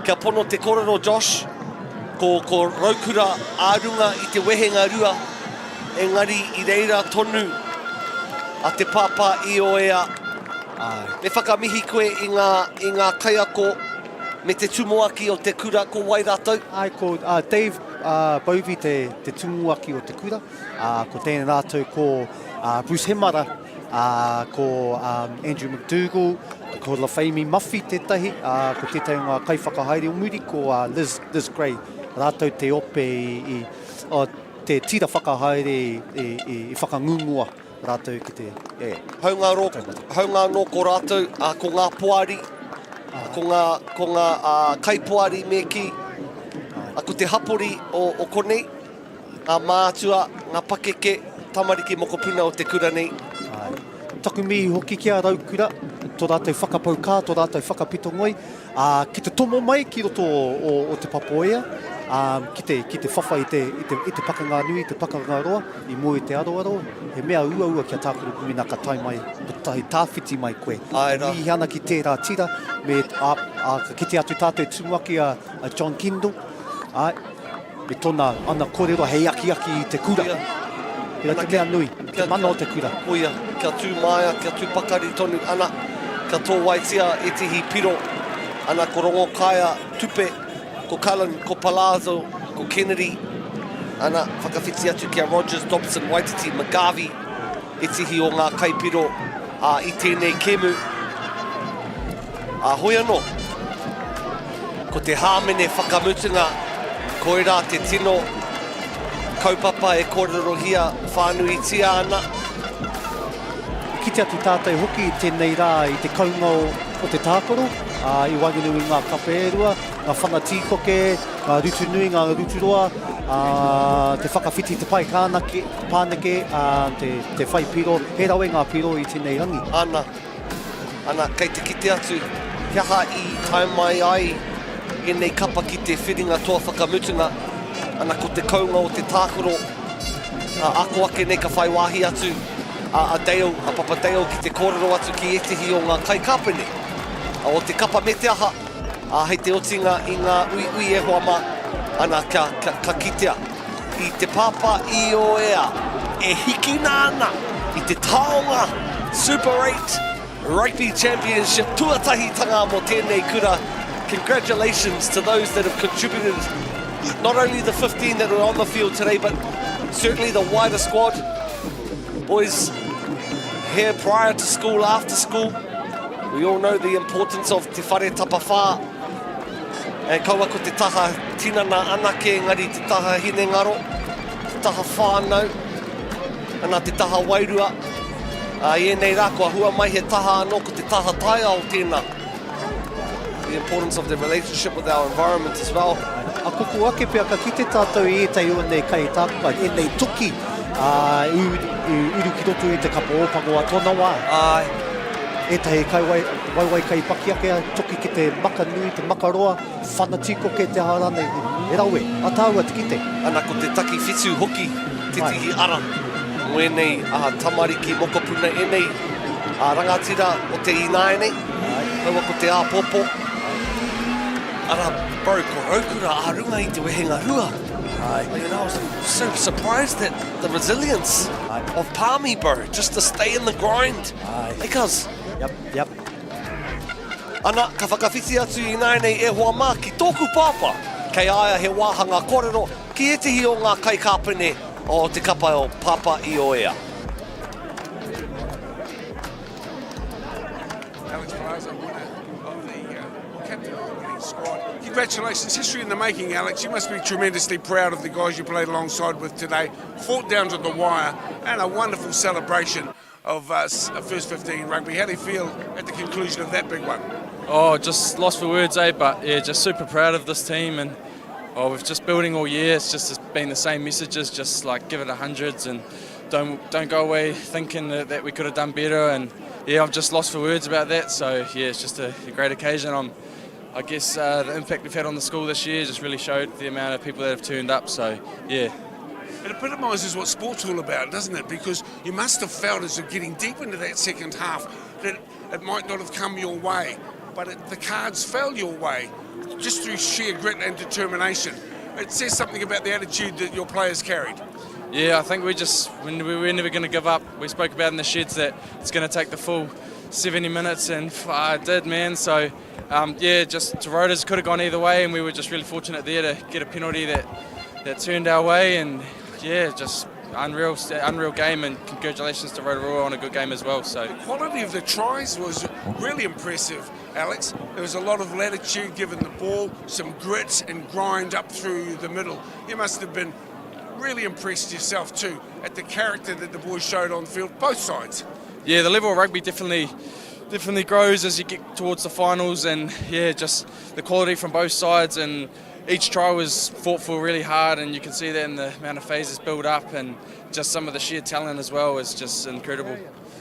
Kia pono te korero, Josh, ko raukura ārunga I te wehenga rua, engari I reira tonu a te pāpā I o ea. Me whakamihi koe I ngā kaiako me te tumuaki o te kura ko Wairātou. Ai, ko Dave Bovey te tumuaki o te kura. Ko tēnā rātou ko Bruce Hemara, ko Andrew McDougall, ko Lafaymi Muffy tētahi, ko tētai o ngā kaiwhakahaere o muri, ko Liz Gray. Rātou te ope I te tira whakahaere I whakangungua rātou ki te... Haunga no ko rātou, ko ngā poari, ko ngā kaipoari me ki, ko te hapori o konei, ngā mātua, ngā pakeke, tamariki mokopuna o te kura nei. Taku mihi hoki kia raukura, tō rātou whakapaukā, tō rātou whakapitongoi, ki te tomo mai ki roto o te papoea, ki te whawha I te pakanga nui, te pakanga roa, I mua I te aroaro, he mea ua kia tākuru kumina ka tai mai, tahi tāwhiti mai koe. Mihi ana ki tērā tira, me ki te atu tātou tumuaki a John Kendall, me tōna ana kōrero hei aki I te kura. Pera te mea nui, te mana o te kura. Oia, kia tū maia, kia tū pakari tonu ana, kia tō waitia E tihi piro, ana ko rongo kaya tupe, ko Cullen, ko Palazzo, ko Kennedy, ana whakawhiti atu kia Rogers, Dobson, Waititi, McGarvey, E tihi o ngā kaipiro I tēnei kēmu. Hoi anō, ko te hāmene whakamutunga, koe rā te tino, kaupapa e kōrero hia, whānui tia ana. Ki te atu tātou hoki tēnei rā I te kaunga o te tākoro, I wanginui ngā kape e rua, ngā whanati koke, ngā rutu nui, ngā rutu roa, te whakawhiti te pai pāneke, te whai piro, he rawe ngā piro I tēnei rangi. Ana, kei te kite atu, kia ha I tai mai ai I nei kapa ki te whiringa toa whakamutunga, ana ko te kaunga o te tākoro, ako ake nei ka whai wāhi atu, a Papa Dale ki te kōrero atu ki etihi o ngā kai kapene. O te kapa me te aha, hei te otinga I ngā ui e hoa mā, ana ka kitea. I te pāpā I o ea, e hiki nāna, I te Tauranga Super 8 Rugby Championship tuatahitanga mo tēnei kura. Congratulations to those that have contributed, not only the 15 that were on the field today, but certainly the wider squad. Boys here prior to school, after school. We all know the importance of te whare tapawhā. E kaua ko te taha tinana anake, ngari te taha hine ngaro, te taha whānau, ana te taha wairua. I nei rā kua hua mai he taha anō ko te taha taia o tēnā. The importance of the relationship with our environment as well. A kuku ake pia ka kite tātou I tai o nei kai tākupa, e nei tuki uru ki roto I te kapa ōpango a tōna wā. E tai kai wai kai paki ake a toki ki te maka nui, te maka roa, whanatiko ke te harane, e rawe, a tāua te kite. Ana ko te taki whitu hoki, te tihi ara. Moe nei tamariki mokopuna e nei rangatira o te inae nei, kaua ko te āpopo. Ara, bro, ko raukura ārunga I te wehenga hua. Man, I was so surprised at the resilience of Palmy, bro, just to stay in the grind. Because... Yep. Ana, ka whakawhiti atu inae nei e hoa mā ki tōku pāpā, kei aia he wāhanga kōrero, ki etihi o ngā kai kāpene o te kapa o pāpā I o ea. Alex Plaza, winner of the captain of the winning squad. Congratulations, history in the making, Alex. You must be tremendously proud of the guys you played alongside with today. Fought down to the wire and a wonderful celebration of first 15 rugby. How do you feel at the conclusion of that big one? Oh, just lost for words, but yeah, just super proud of this team, and we've just building all year. It's just been the same messages, just like give it 100s and don't go away thinking that we could have done better. And yeah, I've just lost for words about that. So yeah, it's just a great occasion. I guess the impact we've had on the school this year just really showed the amount of people that have turned up. So yeah. It epitomises what sport's all about, doesn't it? Because you must have felt as you're getting deep into that second half that it might not have come your way, but the cards fell your way just through sheer grit and determination. It says something about the attitude that your players carried. Yeah, I think we're never going to give up. We spoke about in the sheds that it's going to take the full 70 minutes, and it did, man. So yeah, just Rotas could have gone either way, and we were just really fortunate there to get a penalty that turned our way. And yeah, just unreal game, and congratulations to Rotorua on a good game as well. So the quality of the tries was really impressive, Alex. There was a lot of latitude given the ball, some grit and grind up through the middle. You must have been really impressed yourself too at the character that the boys showed on the field, both sides. Yeah, the level of rugby definitely grows as you get towards the finals, and yeah, just the quality from both sides, and each try was fought for really hard, and you can see that in the amount of phases build up, and just some of the sheer talent as well is just incredible.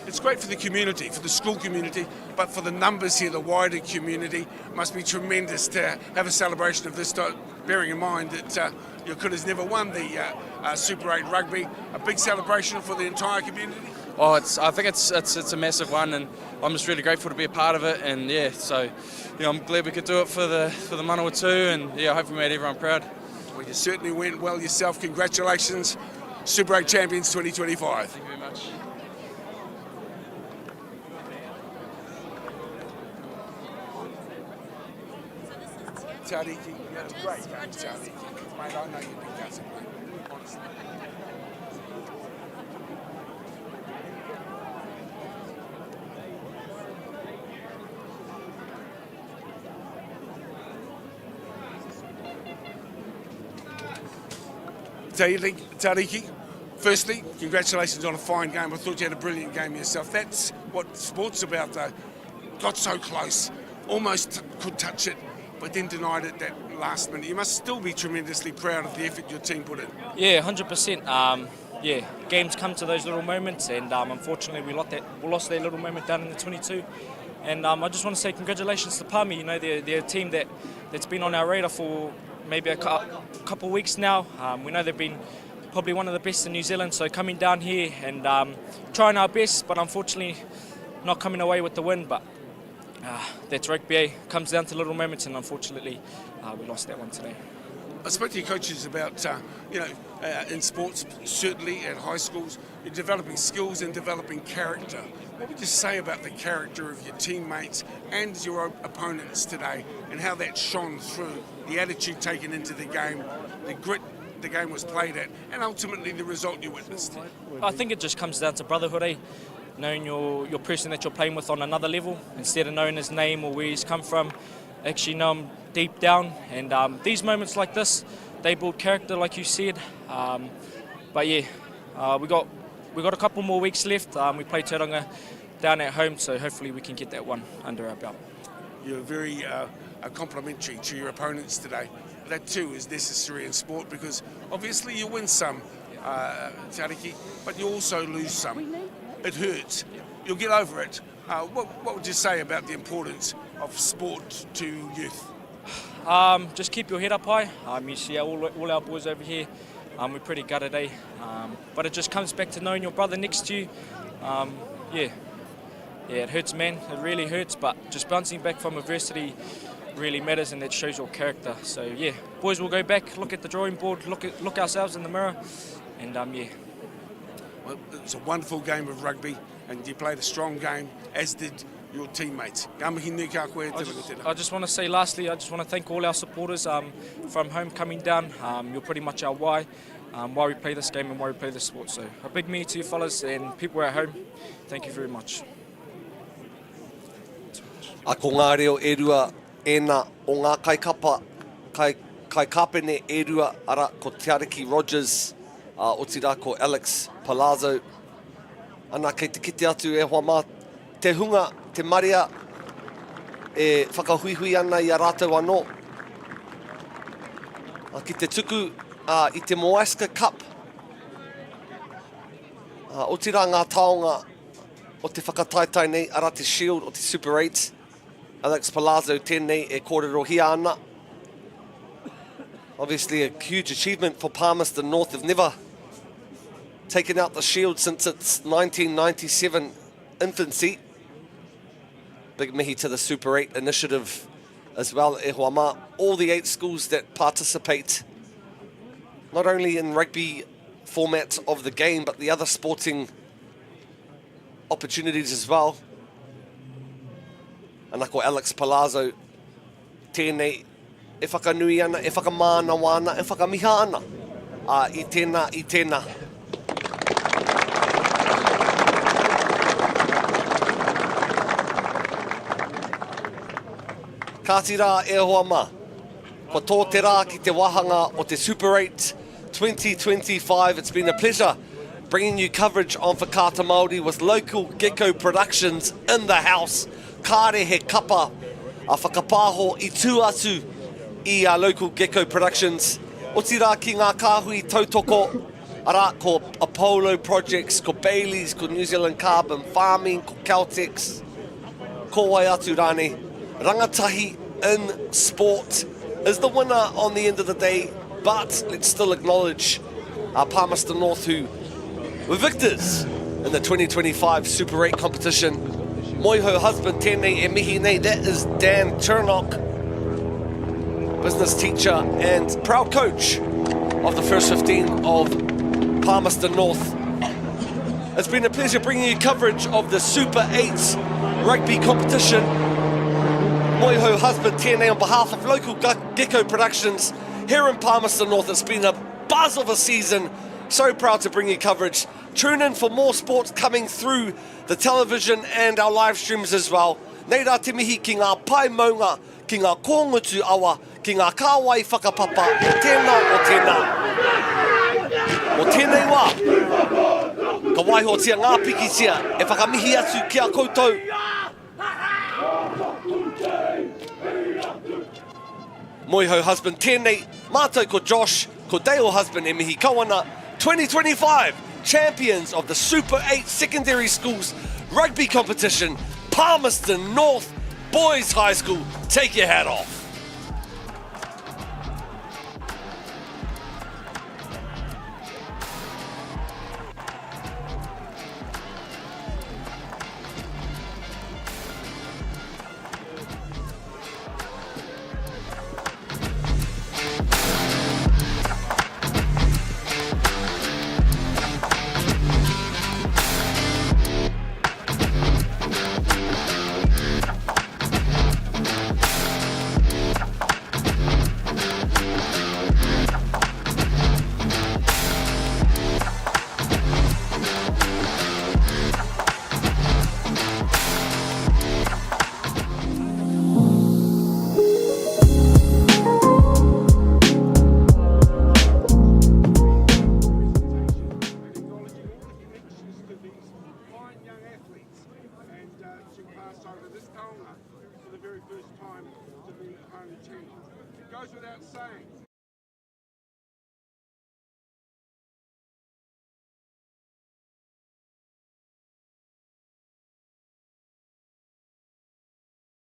It's great for the community, for the school community, but for the numbers here, the wider community, it must be tremendous to have a celebration of this type, bearing in mind that your Kutas never won the Super 8 rugby. A big celebration for the entire community. Oh, I think it's a massive one, and I'm just really grateful to be a part of it. And yeah, so I'm glad we could do it for the Manawatu, and yeah, I hope we made everyone proud. Well, you certainly went well yourself. Congratulations, Super 8 champions 2025. Thank you very much. Tariki, you had a great game, Tariki. Mate, I know you've been gutted, mate, honestly. Tariki, firstly, congratulations on a fine game. I thought you had a brilliant game yourself. That's what sport's about, though. Got so close. almost could touch it, but then denied it that last minute. You must still be tremendously proud of the effort your team put in. Yeah, 100%. Yeah, games come to those little moments, and unfortunately we lost that little moment down in the 22. And I just want to say congratulations to Palmy. You know, they're a team that's been on our radar for maybe a couple of weeks now. We know they've been probably one of the best in New Zealand, so coming down here and trying our best, but unfortunately not coming away with the win. But that's rugby, eh? Comes down to little moments, and unfortunately we lost that one today. I spoke to your coaches about, in sports, certainly at high schools, you're developing skills and developing character. What would you say about the character of your teammates and your opponents today, and how that shone through, the attitude taken into the game, the grit the game was played at, and ultimately the result you witnessed? I think it just comes down to brotherhood, eh? Knowing your person that you're playing with on another level, instead of knowing his name or where he's come from, actually know him deep down. And these moments like this, they build character, like you said. But yeah, we got a couple more weeks left. We play Tauranga down at home, so hopefully we can get that one under our belt. You're very complimentary to your opponents today. That too is necessary in sport, because obviously you win some, Tariki, but you also lose some. It hurts. You'll get over it. What would you say about the importance of sport to youth? Just keep your head up high. You see all our boys over here, we're pretty gutted, eh? But it just comes back to knowing your brother next to you. Yeah, it hurts, man. It really hurts, but just bouncing back from adversity really matters, and that shows your character. So yeah, boys will go back, look at the drawing board, look ourselves in the mirror, and yeah. Well, it's a wonderful game of rugby, and you played a strong game, as did your teammates. I just want to say lastly, I just want to thank all our supporters from home coming down. You're pretty much our why we play this game and why we play this sport. So a big me to you fellas and people at home. Thank you very much. A ko ngā reo e rua ena o ngā kaikapa, kai kapene e rua ara ko Te Rogers, o tira ko Alex Palazzo. Ana kei te kite atu e hoa mā te hunga, te maria, e whakahuihui ana i a rātou anō. Ki te tuku i te Moaska Cup. O tira ngā taonga o te whakataitai nei ara te Shield o te Super 8. Alex Palazzo tēnei e kōrerohia ana. Obviously a huge achievement for Palmerston North. They've never taken out the Shield since its 1997 infancy. Big mihi to the Super 8 initiative as well, e hoa mā. All the 8 schools that participate, not only in rugby format of the game, but the other sporting opportunities as well. Ana ko Alex Palazzo, tēnei, e whakanui ana, e whakamānawa ana, e whakamiha ana. I tēnā, i tēnā. Ka tira e hoa mā. Ko tō te rā ki te wahanga o te Super 8 2025. It's been a pleasure bringing you coverage on Whakaata Māori with local Gecko Productions in the house. Kāre he kapa a whakapāho I tū atu I a local Gecko Productions. O tira ki ngā kāhui tautoko, ara ko Apollo Projects, ko Bailey's, ko New Zealand Carbon Farming, ko Caltex, ko wai atu rāne. Rangatahi in sport is the winner on the end of the day, but let's still acknowledge Palmerston North, who were victors in the 2025 Super 8 competition. Moiho husband tēnei e mihi nei, that is Dan Turnock, business teacher and proud coach of the first 15 of Palmerston North. It's been a pleasure bringing you coverage of the Super 8 rugby competition. Moiho husband tēnei on behalf of local Gecko Productions here in Palmerston North. It's been a buzz of a season. So proud to bring you coverage. Tune in for more sports coming through the television and our live streams as well. Nei rā te mihi ki ngā pai maunga, ki ngā kōngutu awa, ki ngā kāwai whakapapa, o tēnā, o tēnā. O tēnei wā, ka waihotia ngā pikitia, e whakamihi atu ki a koutou. Moi hau husband tēnei, mātou ko Josh, ko Dale husband e mihi kawana, 2025 champions of the Super 8 Secondary Schools Rugby Competition, Palmerston North Boys High School. Take your hat off. For the very first time to be only 10. It goes without saying,